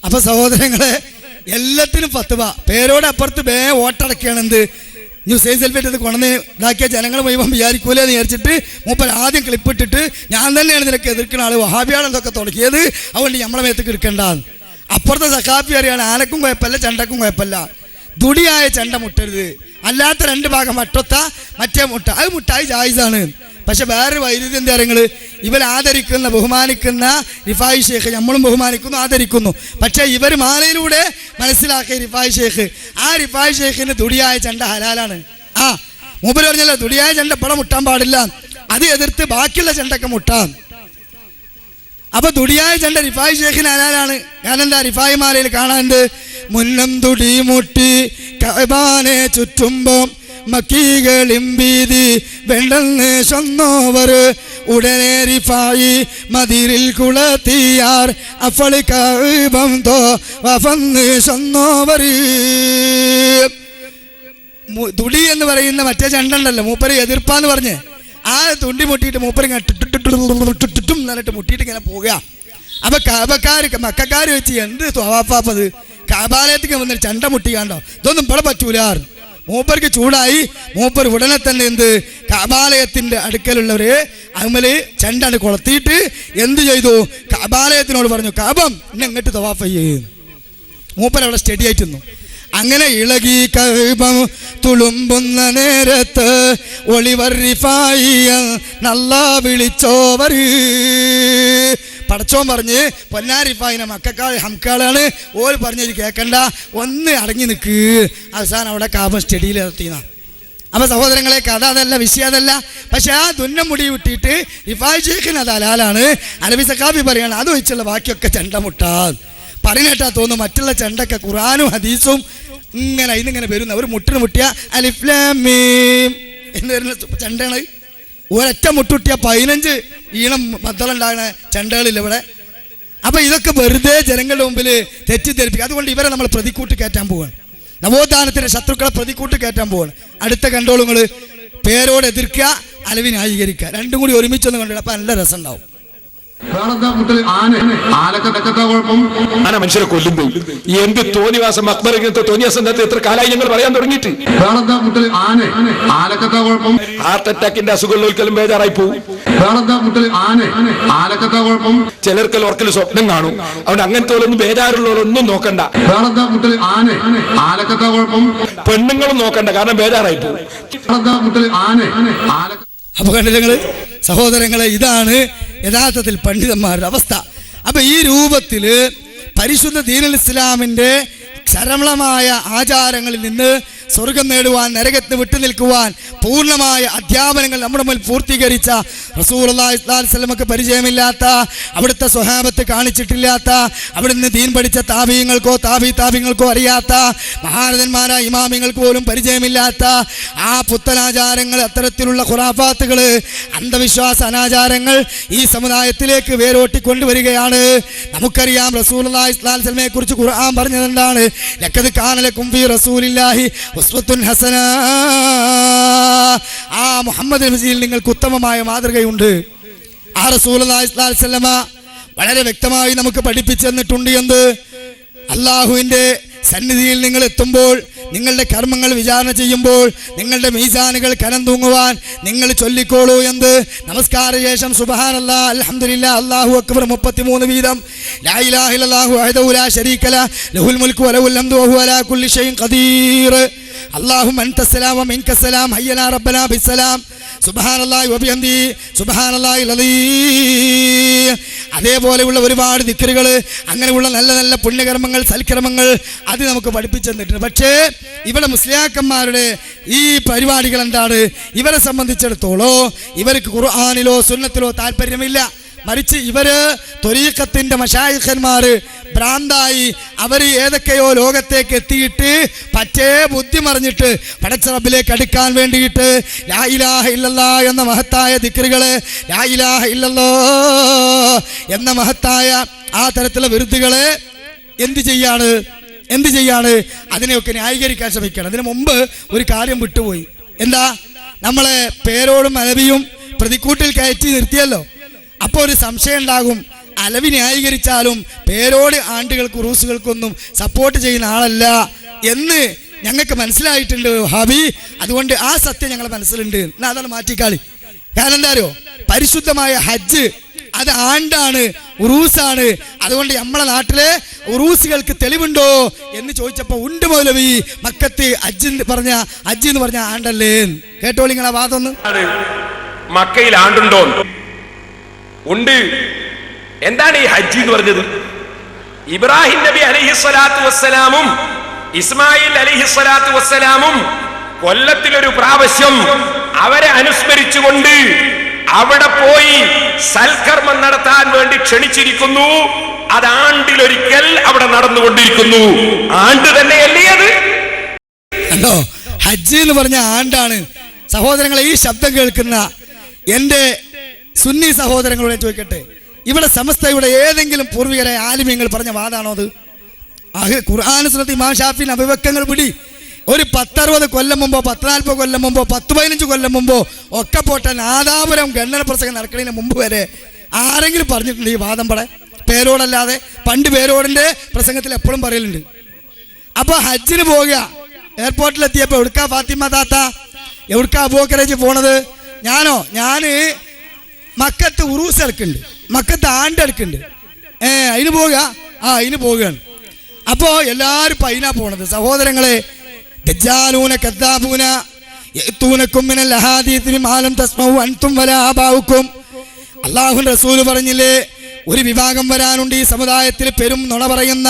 അപ്പൊ സഹോദരങ്ങളെ, എല്ലാത്തിനും ഫത്വ. പേരോട് അപ്പുറത്ത് വോട്ടടക്കുകയാണ്. എന്ത് ന്യൂസ് സെൽഫിറ്റ് കൊണ്ടുവന്ന് ഇതാക്കിയ ജനങ്ങൾ മുഴുവൻ വിചാരിക്കൂല എന്ന് വിചാരിച്ചിട്ട് മൂപ്പർ ആദ്യം ക്ലിപ്പിട്ടിട്ട് ഞാൻ തന്നെയാണ് നിനക്ക് എതിർക്കുന്ന ആള്, വഹാബിയാണ് ഇതൊക്കെ തുടങ്ങിയത്, അതുകൊണ്ട് നമ്മളെ മേത്തേക്ക് എടുക്കണ്ടെന്ന്. അപ്പുറത്തെ സഖാഫി അറിയാണ് ആനക്കും കുഴപ്പമില്ല, ചെണ്ടക്കും കുഴപ്പമില്ല, ദുടിയായ ചെണ്ട മുട്ടരുത്, അല്ലാത്ത രണ്ട് ഭാഗം വട്ടൊത്ത മറ്റേ മുട്ട, അത് മുട്ടായി ജായിസാണ്. പക്ഷെ വേറൊരു വൈരുദ്ധ്യം എന്താ പറയുക, ഇവർ ആദരിക്കുന്ന ബഹുമാനിക്കുന്ന റിഫായി ഷേഖ് നമ്മളും ബഹുമാനിക്കുന്നു ആദരിക്കുന്നു. പക്ഷെ ഇവർ മാലയിലൂടെ മനസ്സിലാക്കിയ റിഫായി ഷേഖ്, ആ റിഫായി ഷേഖിന് ദുടിയായ ചെണ്ട ഹലാലാണ്. മൂപ്പര് പറഞ്ഞല്ലോ ദുടിയായ ചെണ്ട പടം മുട്ടാൻ പാടില്ല, അത് എതിർത്ത് ബാക്കിയുള്ള ചെണ്ടൊക്കെ മുട്ടാം. അപ്പൊ ദുടിയായ ചെണ്ട റിഫായി ഷേഖിന് ഹലാലാണ്. കാരണം എന്താ, റിഫായി മാലയിൽ കാണാണ്ട് മുന്നം തുടി മുട്ടി കഅബാനെ ചുറ്റുമ്പം മക്കീകളും വീതി വെണ്ടെന്ന് ചൊന്നോവർ ഉടനെ റിഫായി മതിരിൽ കുളത്തിയാർ അഫളി കഅബം തോ വഫന്ന് ചൊന്നോവർ. തുടി എന്ന് പറയുന്ന മറ്റേ ചെണ്ടുണ്ടല്ലോ, മൂപ്പര് എതിർപ്പാന്ന് പറഞ്ഞ് ആ തുണ്ടി മുട്ടിയിട്ട് മൂപ്പര് ഇങ്ങനെ ടുട്ടും എന്നിട്ട് മുട്ടിയിട്ട് ഇങ്ങനെ പോവുക. അപ്പൊ മക്കാര് വെച്ച് എന്ത് ത്വവാഫാപ്പത്, കഅബാലയത്തേക്ക് വന്നിട്ട് ചെണ്ട മുട്ടിക്കാണ്ടോ, ഇതൊന്നും ഇവിടെ പറ്റൂല. മൂപ്പർക്ക് ചൂടായി. മൂപ്പർ ഉടനെ തന്നെ എന്ത് കഅബാലയത്തിന്റെ അടുക്കലുള്ളവര് അമ്മല് ചെണ്ടാണ് കൊളത്തിയിട്ട് എന്ത് ചെയ്തു, കഅബാലയത്തിനോട് പറഞ്ഞു കഅബം എന്നെ ഇങ്ങോട്ട് തവാഫ് ചെയ്യേ. മൂപ്പർ അവിടെ സ്റ്റഡി ആയിട്ടിരുന്നു. അങ്ങനെ ഇളകി കഅബം തുളുമ്പുന്ന നേരത്ത് ഒളിവർ റിഫായിയ നല്ല വിളിച്ചോവർ. പടച്ചോൻ പറഞ്ഞ് പൊന്നാരിഫായിനെ മക്കാൾ ഹംക്കാളാണ്, ഓര് പറഞ്ഞത് കേൾക്കണ്ട, ഒന്ന് അടങ്ങി നിൽക്ക്. അവസാനം അവിടെ കാബം സ്റ്റഡിയിൽ എത്തിയെന്ന. അപ്പൊ സഹോദരങ്ങളെ, കഥ അതല്ല, വിഷയം അതല്ല. പക്ഷെ ആ ദുന്നം മുടി വിട്ടിട്ട് റിഫായി ഷേഖിന് അത് ഹലാലാണ്. അലവി സഖാഫി പറയാണ് അത് വെച്ചുള്ള ബാക്കിയൊക്കെ ചെണ്ട മുട്ടാൻ പറഞ്ഞിട്ടാ തോന്നുന്നു. മറ്റുള്ള ചെണ്ടൊക്കെ ഖുർആനും ഹദീസും ഇങ്ങനെ ഇന്നിങ്ങനെ വരുന്ന ഒരു മുട്ടിന് മുട്ടിയ അലിഫ് ലാം മീം എന്ന് വരുന്ന ചെണ്ടയാണ്. ഒരൊറ്റ മുട്ടുട്ടിയ 15 ഈണം ബദ്ധലുണ്ടാകുന്ന ചെണ്ടകളില്ല ഇവിടെ. അപ്പൊ ഇതൊക്കെ വെറുതെ ജനങ്ങളുടെ മുമ്പിൽ തെറ്റിദ്ധരിപ്പിക്കുക. അതുകൊണ്ട് ഇവരെ നമ്മൾ പ്രതിക്കൂട്ട് കയറ്റാൻ പോവുകയാണ്. നവോത്ഥാനത്തിന്റെ ശത്രുക്കളെ പ്രതിക്കൂട്ട് കയറ്റാൻ പോവുകയാണ്. അടുത്ത കണ്ടോളുകൾ പേരോട് എതിർക്കുക, അലവി ന്യായീകരിക്കുക, രണ്ടും കൂടി ഒരുമിച്ചൊന്ന് കണ്ടിട്ട് അപ്പൊ നല്ല രസം ഉണ്ടാവും. മനുഷ്യരെ കൊല്ലുമ്പോൾ എന്ത് തോന്നിവാസം അക്ബർ ഇങ്ങനത്തെ തോന്നിവാസം എത്ര കാലമായി ഞങ്ങൾ പറയാൻ തുടങ്ങിയിട്ട്. ഹാർട്ട് അറ്റാക്കിന്റെ അസുഖമുള്ളവർക്കെല്ലാം ബേജാറായി പോകും. ചിലർക്കെല്ലാം ഉറക്കൽ സ്വപ്നം കാണും. അതുകൊണ്ട് അങ്ങനത്തെ ഒന്നും ബേജാറുള്ളവരൊന്നും നോക്കണ്ട. പെണ്ണുങ്ങളും നോക്കണ്ട, കാരണം ബേജാറായി പോകും. അപ്പൊ കണ്ടില്ലേ സഹോദരങ്ങളെ, ഇതാണ് യഥാർത്ഥത്തിൽ പണ്ഡിതന്മാരുടെ അവസ്ഥ. അപ്പൊ ഈ രൂപത്തില് പരിശുദ്ധ ദീനുൽ ഇസ്ലാമിന്റെ സരളമായ ആചാരങ്ങളിൽ നിന്ന് സ്വർഗം നേടുവാൻ, നരകത്തിന് വിട്ടുനിൽക്കുവാൻ പൂർണ്ണമായ അധ്യാപനങ്ങൾ നമ്മുടെ മുന്നിൽ പൂർത്തീകരിച്ച റസൂലുള്ളാഹി സ്വല്ലല്ലാഹു അലൈഹി വസല്ലമക്ക് പരിചയമില്ലാത്ത, അവിടുത്തെ സ്വഹാബത്ത് കാണിച്ചിട്ടില്ലാത്ത, അവിടുന്ന് ദീൻ പഠിച്ച താബീങ്ങൾക്കോ താബിങ്ങൾക്കോ അറിയാത്ത, മഹാരഥന്മാരായ ഇമാമിങ്ങൾക്ക് പോലും പരിചയമില്ലാത്ത ആ പുത്തനാചാരങ്ങൾ, അത്തരത്തിലുള്ള ഖുറാഫാത്തുകൾ, അന്ധവിശ്വാസ അനാചാരങ്ങൾ ഈ സമുദായത്തിലേക്ക് വേരോട്ടിക്കൊണ്ടുവരികയാണ്. നമുക്കറിയാം റസൂലുള്ളാഹി സ്വല്ലല്ലാഹു അലൈഹി വസല്ലമയെ കുറിച്ച് ഖുർആൻ പറഞ്ഞത് എന്താണ്? ലഖദ് കാന ലക്കും ഫീ റസൂലില്ലാഹി ഉസ്വത്തുൻ ഹസന. ആ മുഹമ്മദ് നബിയിൽ നിങ്ങൾക്ക് ഉത്തമമായ മാതൃകയുണ്ട്. ആ റസൂലുള്ളാഹി സ്വല്ലല്ലാഹു അലൈഹി വസല്ലമ വളരെ വ്യക്തമായി നമുക്ക് പഠിപ്പിച്ചു തന്നിട്ടുണ്ട്. എന്ത്? അള്ളാഹുവിൻ്റെ സന്നിധിയിൽ നിങ്ങൾ എത്തുമ്പോൾ, നിങ്ങളുടെ കർമ്മങ്ങൾ വിചാരണ ചെയ്യുമ്പോൾ, നിങ്ങളുടെ മീസാനുകൾ കനം തൂങ്ങുവാൻ നിങ്ങൾ ചൊല്ലിക്കോളൂ. എന്ത്? നമസ്കാര ശേഷം സുബ്ഹാനല്ലാഹ്, അൽഹംദുലില്ലാഹ്, അല്ലാഹു അക്ബർ 33 വീതം, ലാ ഇലാഹ ഇല്ലല്ലാഹു വഹ്ദഹു ലാ ശരീക ലഹു ലഹുൽ മുൽക്കു വലഹുൽ ഹംദു വഹുവ അലാ കുല്ലി ഷൈഇൻ ഖദീർ. അല്ലാഹുമ്മ അൻതസ്സലാം വമിൻകസ്സലാം ഹയ്യനാ റബ്ബനാ ബിസ്സലാം സുബ്ഹാനല്ലാഹി വബിഹംദിഹി സുബ്ഹാനല്ലാഹിൽ അലീം. അതേപോലെയുള്ള ഒരുപാട് ദിക്റുകൾ, അങ്ങനെയുള്ള നല്ല നല്ല പുണ്യകർമ്മങ്ങൾ, സൽക്കർമ്മങ്ങൾ അത് നമുക്ക് പഠിപ്പിച്ചു തന്നിട്ടുണ്ട്. പക്ഷേ ഇവിടെ മുസ്ലിയാക്കന്മാരുടെ ഈ പരിപാടികൾ എന്താണ്? ഇവരെ സംബന്ധിച്ചിടത്തോളം ഇവർക്ക് ഖുർആനിലോ സുന്നത്തിലോ താല്പര്യമില്ല. മറിച്ച് ഇവര് ത്വരീഖത്തിന്റെ മശായിഖന്മാർ ഭ്രാന്തായി അവർ ഏതൊക്കെയോ ലോകത്തേക്ക് എത്തിയിട്ട് പറ്റേ ബുദ്ധി മറിഞ്ഞിട്ട് പടച്ച റബ്ബിലേക്ക് അടുക്കാൻ വേണ്ടിയിട്ട് ലാ ഇലാഹ ഇല്ലല്ലാഹ് എന്ന മഹത്തായ ദിക്റുകളെ, ലാ ഇലാഹ ഇല്ലല്ലാഹ് എന്ന മഹത്തായ ആ തരത്തിലുള്ള വിരുദ്ധകളെ എന്ത് ചെയ്യാണ്? അതിനെയൊക്കെ ന്യായീകരിക്കാൻ ശ്രമിക്കണം. അതിനു മുമ്പ് ഒരു കാര്യം വിട്ടുപോയി. എന്താ? നമ്മളെ പേരോടും അലവിയും പ്രതിക്കൂട്ടിൽ കയറ്റി നിർത്തിയല്ലോ. അപ്പോൾ ഒരു സംശയം ഉണ്ടാകും, അലവി ന്യായീകരിച്ചാലും പേരോട് ആണ്ടുകൾക്ക് ഉറൂസുകൾക്കൊന്നും സപ്പോർട്ട് ചെയ്യുന്ന ആളല്ല എന്ന് ഞങ്ങൾക്ക് മനസ്സിലായിട്ടുണ്ട് ഹാബി. അതുകൊണ്ട് ആ സത്യം ഞങ്ങളുടെ മനസ്സിലുണ്ട്. എന്നാൽ അതാണ് മാറ്റിക്കാളി. കാരണം എന്താ അറിയോ? പരിശുദ്ധമായ ഹജ്ജ് അത് ആണ്ടാണ്, ഉറൂസാണ്. അതുകൊണ്ട് നമ്മളെ നാട്ടിലെ ഉറൂസുകൾക്ക് തെളിവുണ്ടോ എന്ന് ചോദിച്ചപ്പോൾ ഉണ്ട് മൗലവി, മക്കത്ത് ഹജ്ജ് എന്ന് പറഞ്ഞ ആണ്ടല്ലേ. കേട്ടോളി നിങ്ങളെ വാദം ഒന്ന്. മക്കയിൽ ആണ്ടുണ്ടോ? ഉണ്ട്. എന്താണ് ഈ ഹജ്ജ് എന്ന് പറഞ്ഞത്? ഇബ്രാഹിം നബി അലൈഹിസ്സലാത്തു വസ്സലാമും ഇസ്മായിൽ അലൈഹിസ്സലാത്തു വസ്സലാമും കൊല്ലത്തിലൊരു പ്രാവശ്യം അവരെ അനുസ്മരിച്ചുകൊണ്ട് അവിടെ പോയി സൽക്കർമ്മം നടത്താൻ വേണ്ടി ക്ഷണിച്ചിരിക്കുന്നു. അത് ആണ്ടിലൊരിക്കൽ അവിടെ നടന്നുകൊണ്ടിരിക്കുന്നു. ആണ്ട് തന്നെയല്ലേ അത്? കണ്ടോ? ഹജ്ജ് എന്ന് പറഞ്ഞ ആണ്ടാണ്. സഹോദരങ്ങളെ, ഈ ശബ്ദം കേൾക്കുന്ന എൻ്റെ സുന്നി സഹോദരങ്ങളോട് ചോദിക്കട്ടെ, ഇവിടെ സമസ്തയുടെ ഏതെങ്കിലും പൂർവികരായ ആലിമ്യങ്ങൾ പറഞ്ഞ വാദാണോ അത്? ഖുർആൻ സുന്നത്ത് ഇമാം ഷാഫി അഭിവക്തങ്ങൾ പിടി ഒരു 10-60 കൊല്ലം മുമ്പോ 10-40 കൊല്ലം മുമ്പോ 10-15 കൊല്ലം മുമ്പോ ഒക്കെ പോട്ടെ, നാദാപുരം ഗണ്ണന പ്രസംഗം നടക്കുന്നതിന് മുമ്പ് വരെ ആരെങ്കിലും പറഞ്ഞിട്ടുണ്ട് ഈ വാദം? പേരോടല്ലാതെ. പണ്ട് പേരോടിന്റെ പ്രസംഗത്തിൽ എപ്പോഴും പറയലുണ്ട്. അപ്പോൾ ഹജ്ജിന് പോവുക, എയർപോർട്ടിലെത്തിയപ്പോൾ എവിടുക്കാ ഫാത്തിമ താത്ത, എവിടുക്കാ അബൂബക്കറേജ് പോണത്? ഞാൻ മക്കത്ത് ഉറൂസ് എടുക്കുന്നുണ്ട്, മക്കത്ത് ആണ്ട് എടുക്കുന്നുണ്ട്, അതിന് പോവുക. അതിന് പോവുകയാണ്. അപ്പോൾ എല്ലാവരും പൈനാ പോണത്. സഹോദരങ്ങളെ, ദജ്ജാലൂന കദ്ദാബൂന യഅ്തൂനകും മിനൽ അഹാദീഥി ബിമാ ലം തസ്മഉ അൻതും വലാ ആബാഉകും. അല്ലാഹുവിന്റെ റസൂൽ പറഞ്ഞില്ലേ, ഒരു വിഭാഗം വരാനുണ്ട് ഈ സമുദായത്തിൽ, പെരും നുണ പറയുന്ന,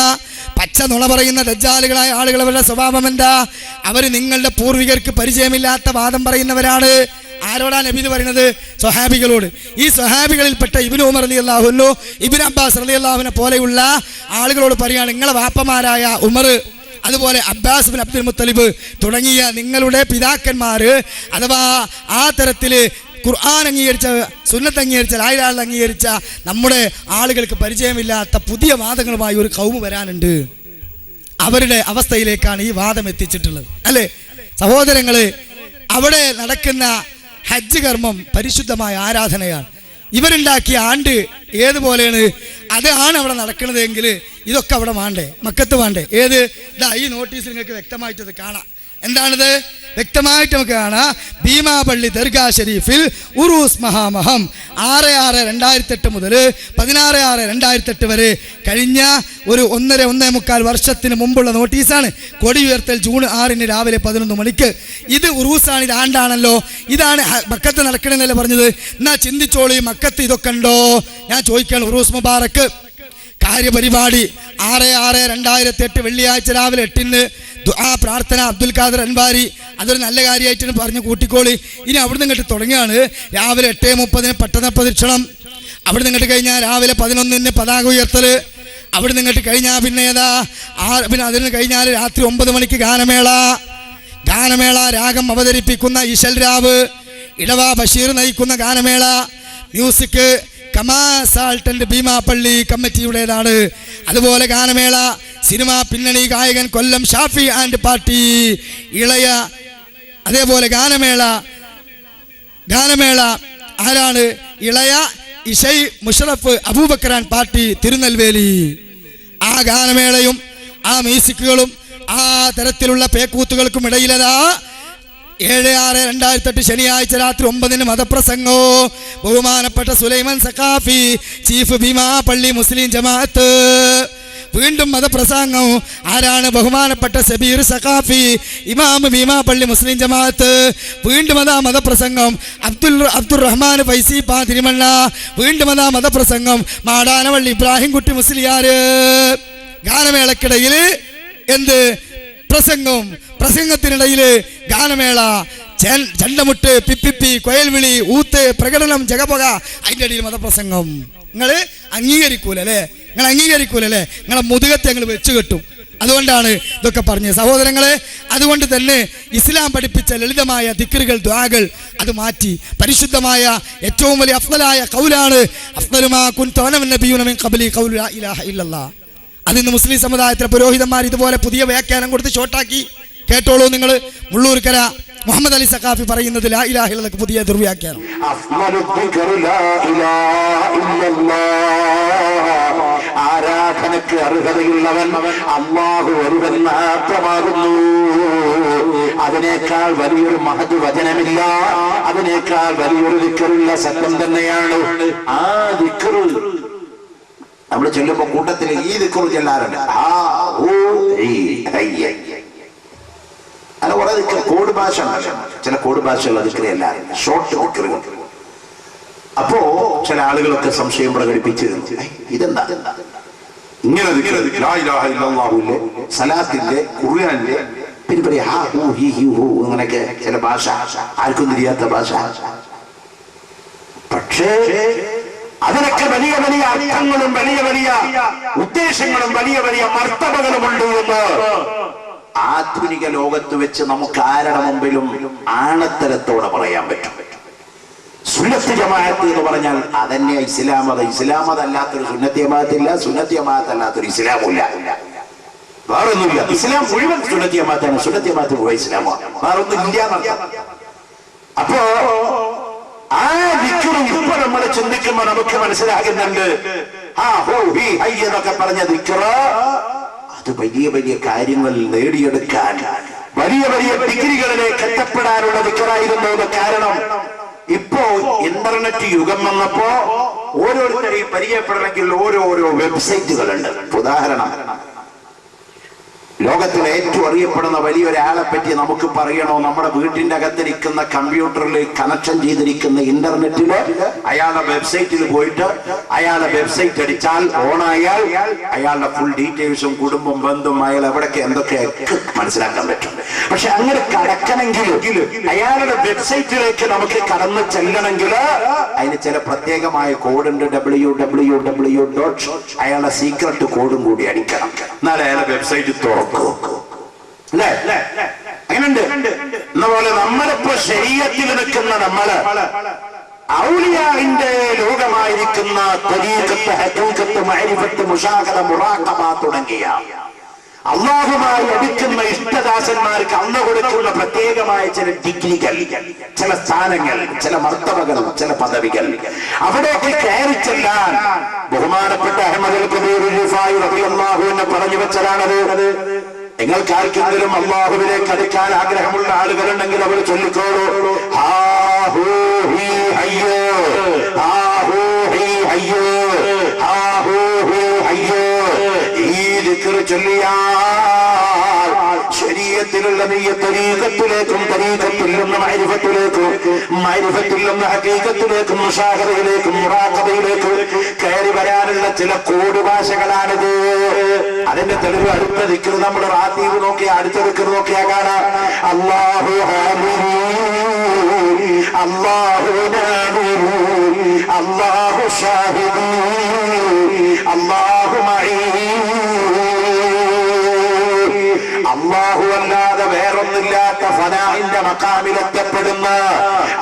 പച്ച നുണ പറയുന്ന ദജ്ജാലുകളായ ആളുകൾ. അവരുടെ സ്വഭാവം എന്താ? അവർ നിങ്ങളുടെ പൂർവികർക്ക് പരിചയമില്ലാത്ത വാദം പറയുന്നവരാണ്. ആരോടാ നബി എന്ന് പറയുന്നത്? സ്വഹാബികളോട്. ഈ സ്വഹാബികളിൽപ്പെട്ട ഇബ്നു ഉമർ റളിയല്ലാഹു അൻഹു, ഇബ്നു അബ്ബാസ് റളിയല്ലാഹു അൻഹു പോലെയുള്ള ആളുകളോട് പറയാണ്, നിങ്ങളെ വാപ്പമാരായ ഉമർ, അതുപോലെ അബ്ബാസ് ബിൻ അബ്ദുൽ മുത്തലിബ് തുടങ്ങിയ നിങ്ങളുടെ പിതാക്കന്മാർ, അഥവാ ആ തരത്തിൽ ഖുർആൻ അംഗീകരിച്ച, സുന്നത്ത് അംഗീകരിച്ച, ലാ ഇലാഹ ഇല്ലല്ലാഹ് അംഗീകരിച്ച നമ്മുടെ ആളുകൾക്ക് പരിചയമില്ലാത്ത പുതിയ വാദങ്ങളുമായി ഒരു ഖൗമ് വരാനുണ്ട്. അവരുടെ അവസ്ഥയിലേക്കാണ് ഈ വാദം എത്തിച്ചിട്ടുള്ളത്, അല്ലേ സഹോദരങ്ങള്? അവിടെ നടക്കുന്ന ഹജ്ജ് കർമ്മം പരിശുദ്ധമായ ആരാധനയാണ്. ഇവരുണ്ടാക്കിയ ആണ്ട് ഏതുപോലെയാണ്? അതാണ് അവിടെ നടക്കുന്നതെങ്കിൽ ഇതൊക്കെ അവിടെ വേണ്ടേ? മക്കത്ത് വേണ്ടേ? ഏത്? ഈ നോട്ടീസിൽ നിങ്ങൾക്ക് വ്യക്തമായിട്ടത് കാണാം. എന്താണിത്? വ്യക്തമായിട്ട് നമുക്ക് കാണാം. ഭീമാപള്ളി ദർഗാ ഷരീഫിൽ ഉറൂസ് മഹാമഹം 6/6/2008 മുതൽ 16/6/2008 വരെ കഴിഞ്ഞ ഒരു 1.5 വർഷത്തിന് മുമ്പുള്ള നോട്ടീസാണ്. കൊടി ഉയർത്തൽ ജൂൺ 6 രാവിലെ 11 മണിക്ക്. ഇത് ഉറൂസാണ്, ഇത് ആണ്ടാണല്ലോ. ഇതാണ് മക്കത്ത് നടക്കണമെന്നല്ലേ പറഞ്ഞത്? എന്നാ ചിന്തിച്ചോളൂ, മക്കത്ത് ഇതൊക്കെ ഉണ്ടോ? ഞാൻ ചോദിക്കുകയാണ്. ഉറൂസ് മുബാറക്ക് കാര്യപരിപാടി 6/6/2008 വെള്ളിയാഴ്ച രാവിലെ 8-ന് ദുആ പ്രാർത്ഥന അബ്ദുൽ ഖാദർ അൻവാരി അതൊരു നല്ല കാര്യമായിട്ടാണ് പറഞ്ഞു കൂട്ടിക്കോളി. ഇനി അവിടുന്ന് ഇങ്ങോട്ട് തുടങ്ങിയാണ് രാവിലെ 8:30 പട്ടണ പ്രദക്ഷിണം. അവിടെ നിങ്ങോട്ട് കഴിഞ്ഞാൽ രാവിലെ 11 പതാക ഉയർത്തൽ. അവിടെ നിങ്ങോട്ട് കഴിഞ്ഞാൽ പിന്നെ പിന്നെ അതിന് കഴിഞ്ഞാൽ രാത്രി 9 മണിക്ക് ഗാനമേള. രാഗം അവതരിപ്പിക്കുന്ന ഇശൽ രാവ്, ഇടവ ബഷീർ നയിക്കുന്ന ഗാനമേള. മ്യൂസിക് കമാ സാൾട്ടന്റ് ഭീമാപ്പള്ളി കമ്മിറ്റിയുടേതാണ്. അതുപോലെ ഗാനമേള, സിനിമാ പിന്നണി ഗായകൻ കൊല്ലം ഷാഫി ആൻഡ് പാർട്ടി ഇളയ. അതേപോലെ ഗാനമേള ആരാണ്? ഇളയ ഇഷൈ മുഷറഫ് അബൂബക്കറാൻ പാർട്ടി തിരുനെൽവേലി. ആ ഗാനമേളയും ആ മ്യൂസിക്കുകളും ആ തരത്തിലുള്ള പേക്കൂത്തുകൾക്കും ഇടയിലതാ 7/6/2008 ശനിയാഴ്ച രാത്രി 9 മതപ്രസംഗോ. ബഹുമാനപ്പെട്ട സുലൈമാൻ സഖാഫി ചീഫ് ഭീമാപള്ളി മുസ്ലിം ജമാഅത്ത്. വീണ്ടും മതപ്രസംഗം ആരാണ്? ബഹുമാനപ്പെട്ട സബീർ സഖാഫി ഇമാം ഭീമാപള്ളി മുസ്ലിം ജമാഅത്ത്. വീണ്ടും അതാ മതപ്രസംഗം അബ്ദുറഹ്മാൻ ഫൈസി പാ തിരുമണ്ണ. വീണ്ടും അതാ മതപ്രസംഗം മാടാനവള്ളി ഇബ്രാഹിം കുട്ടി മുസ്ലിയാർ. ഗാനമേളക്കിടയിൽ എന്ത് പ്രസംഗത്തിനിടയിൽ ഗാനമേള, ചണ്ടമുട്ട്, പിപ്പിപ്പി, കൊയൽവിളി, ഊത്ത്, പ്രകടനം, ജഗപക, അതിൻ്റെ ഇടയിൽ മതപ്രസംഗം. നിങ്ങൾ അംഗീകരിക്കൂലല്ലേ? നിങ്ങളെ മുതുകത്തെ ഞങ്ങൾ വെച്ചു കെട്ടും. അതുകൊണ്ടാണ് ഇതൊക്കെ പറഞ്ഞത് സഹോദരങ്ങളെ. അതുകൊണ്ട് തന്നെ ഇസ്ലാം പഠിപ്പിച്ച ലളിതമായ ദിക്റുകൾ, ദുആകൾ അത് മാറ്റി പരിശുദ്ധമായ ഏറ്റവും വലിയ അഫ്ളലായ ഖൗലാണ് അഫ്ളലുമാ കുൻതു അന വന്നബിയ്യുന മിൻ ഖബ്ലി ഖൗലു ലാ ഇലാഹ ഇല്ലല്ലാഹ്. അതിന്ന് മുസ്ലിം സമുദായത്തിലെ പുരോഹിതന്മാർ ഇതുപോലെ പുതിയ വ്യാഖ്യാനം കൊടുത്ത് ഷോർട്ടാക്കി. കേട്ടോളൂ നിങ്ങൾ. മുള്ളൂർക്കര മുഹമ്മദ് അലി സഖാഫി പറയുന്നത് ലാ ഇലാഹ ഇല്ലല്ലാഹ് പുതിയ ദുർവ്യാഖ്യാനം. ആരാധനക്ക് അർഹതയുള്ളവൻ അല്ലാഹു ഒരുവൻ മാത്രമാകുന്നു. അതിനേക്കാൾ വലിയൊരു മഹത് വചനമില്ല. അതിനേക്കാൾ വലിയൊരു ദിക്റുള്ള സത്യം തന്നെയാണ് ആ ദിക്റ്. നമ്മൾ ചൊല്ലുമ്പോ കൂട്ടത്തിൽ ഈ ദിക്റ് ചെല്ലാറുണ്ട്. അങ്ങനെ കുറെ ദിക്റ് കോഡ് ഭാഷ, ചില കോഡ് ഭാഷയുള്ള ദിക്റ് എല്ലാവരും ഷോർട്ട് ദിക്റുകൾ. അപ്പോ ചില ആളുകളൊക്കെ സംശയം പ്രകടിപ്പിച്ച് ഇതെന്താ ഇങ്ങനെ ദിക്റ്? സലാത്തിന്റെ, ഖുർആനിലെ പിന്നെ ഹാ ഹൂ ഹി ഹി ഹൂ അങ്ങനെയൊക്കെ ചില ഭാഷ ആർക്കും തിരിയാത്ത ഭാഷ. പക്ഷേ അതിനൊക്കെ വലിയ വലിയ അർത്ഥങ്ങളും വലിയ വലിയ ഉദ്ദേശങ്ങളും വലിയ വലിയ മർത്തബകളുമുണ്ട് എന്ന് ആധുനിക ലോകത്ത് വെച്ച് നമുക്ക് ആരുടെ മുമ്പിലും ആണത്തരത്തോടെ പറയാൻ പറ്റും. സുന്നത്ത് ജമാഅത്ത് എന്ന് പറഞ്ഞാൽ അതന്നെ ഇസ്ലാം മതം. ഇസ്ലാം മതല്ലാത്തൊരു സുന്നത്ത് ജമാഅത്തില്ല, സുന്നത്ത് ജമാഅത്തല്ലാത്തൊരു ഇസ്ലാമില്ല. വേറൊന്നുമില്ല. ഇസ്ലാം മുഴുവൻ സുന്നത്ത് ജമാഅത്താണ്, സുന്നത്ത് ജമാഅത്ത് മുഴുവൻ ഇസ്ലാമാണ്. വേറൊന്നും ഇല്ല. അപ്പോ ആ ദിക്റ് ഇപ്പൊ നമ്മൾ ചിന്തിക്കുമ്പോ നമുക്ക് മനസ്സിലാകുന്നുണ്ട്. എന്നൊക്കെ പറഞ്ഞ ദിക്റ് അത് വലിയ വലിയ കാര്യങ്ങൾ നേടിയെടുക്കാൻ, വലിയ വലിയ ഡിഗ്രികളിലേക്ക് എത്തപ്പെടാനുള്ള ദിക്റായിരുന്നു. കാരണം ഇപ്പോ ഇന്റർനെറ്റ് യുഗം വന്നപ്പോ ഓരോരുത്തരെയും പരിചയപ്പെടണമെങ്കിൽ ഓരോരോ വെബ്സൈറ്റുകളുണ്ട്. ഉദാഹരണം, ലോകത്തിലെ ഏറ്റവും അറിയപ്പെടുന്ന വലിയൊരാളെ പറ്റി നമുക്ക് പറയണോ? നമ്മുടെ വീട്ടിന്റെ അകത്തിരിക്കുന്ന കമ്പ്യൂട്ടറിൽ കണക്ഷൻ ചെയ്തിരിക്കുന്ന ഇന്റർനെറ്റില് അയാളുടെ വെബ്സൈറ്റിൽ പോയിട്ട് അയാളുടെ വെബ്സൈറ്റ് അടിച്ചാൽ ഓണായാൽ അയാളുടെ ഫുൾ ഡീറ്റെയിൽസും കുടുംബം, ബന്ധും, അയാൾ എവിടൊക്കെ എന്തൊക്കെയൊക്കെ മനസ്സിലാക്കാൻ പറ്റും. പക്ഷെ അങ്ങനെ കടക്കണമെങ്കിൽ അയാളുടെ വെബ്സൈറ്റിലേക്ക് നമുക്ക് കടന്നു ചെല്ലണമെങ്കിൽ അതിന് ചില പ്രത്യേകമായ കോഡുണ്ട്. www. അയാളുടെ സീക്രട്ട് കോഡും കൂടി അടിക്കണം. എന്നാലും അയാളുടെ വെബ്സൈറ്റ് തുറക്കും. അങ്ങനുണ്ട്. എന്നപോലെ നമ്മളിപ്പോ ശരീരത്തിൽ നിൽക്കുന്ന നമ്മള് ഔലിയാവിന്റെ ലോകമായിരിക്കുന്ന ത്വരീഖത്ത്, ഹഖീഖത്ത്, മഅരിഫത്ത്, മുശാഹദ, മുറാഖബ തുടങ്ങിയ അല്ലാഹുമായി അടുക്കുന്ന ഇഷ്ടദാസന്മാർക്ക് അന്ന് കൊടുക്കുന്ന പ്രത്യേകമായ ചില ഡിഗ്രികൾ, ചില സ്ഥാനങ്ങൾ, ചില മർത്തബകൾ, ചില പദവികൾ അവിടേക്ക് കയറി ചെല്ലാൻ ബഹുമാനപ്പെട്ട അഹ്മദുൽ ഖബീർ റിഫായി റളിയല്ലാഹു അൻഹു പറഞ്ഞു വെച്ചതാണത്. നിങ്ങൾക്ക് ആർക്കെങ്കിലും അല്ലാഹുവിലേക്ക് അടുക്കാൻ ആഗ്രഹമുള്ള ആളുകളുണ്ടെങ്കിൽ അവർ ചൊല്ലിക്കോളൂ. ഈ ദിക്ർ ചൊല്ലിയാൽ ശരീഅത്ത് വിഷയത്തിലുള്ള തരീഖത്തിലേക്കും തരീഖത്തിൽ നിന്ന് മഅരിഫത്തിലേക്കും മഅരിഫത്തിൽ നിന്ന് ഹഖീഖത്തിലേക്കും മുശാഹദയിലേക്കും മുറാഖബയിലേക്കും കയറി വരാനുള്ള ചില കോഡ് ഭാഷകളാണിത്. അതിന്റെ തെളിവ് അടുത്ത ദിക്ർ നമ്മൾ റാത്തീബ് നോക്കിയാ അടുത്ത ദിക്ർ നോക്കിയാ കാണാം. അല്ലാഹു ഹാമിദി അല്ലാഹു നാദിറു അല്ലാഹു ഷാഹിദി അല്ലാഹു മഈ. അല്ലാഹു അല്ലാതെ വേറൊന്നില്ലാത്ത ഫനാഇന്റെ മഖാമിലെത്തപ്പെടുന്ന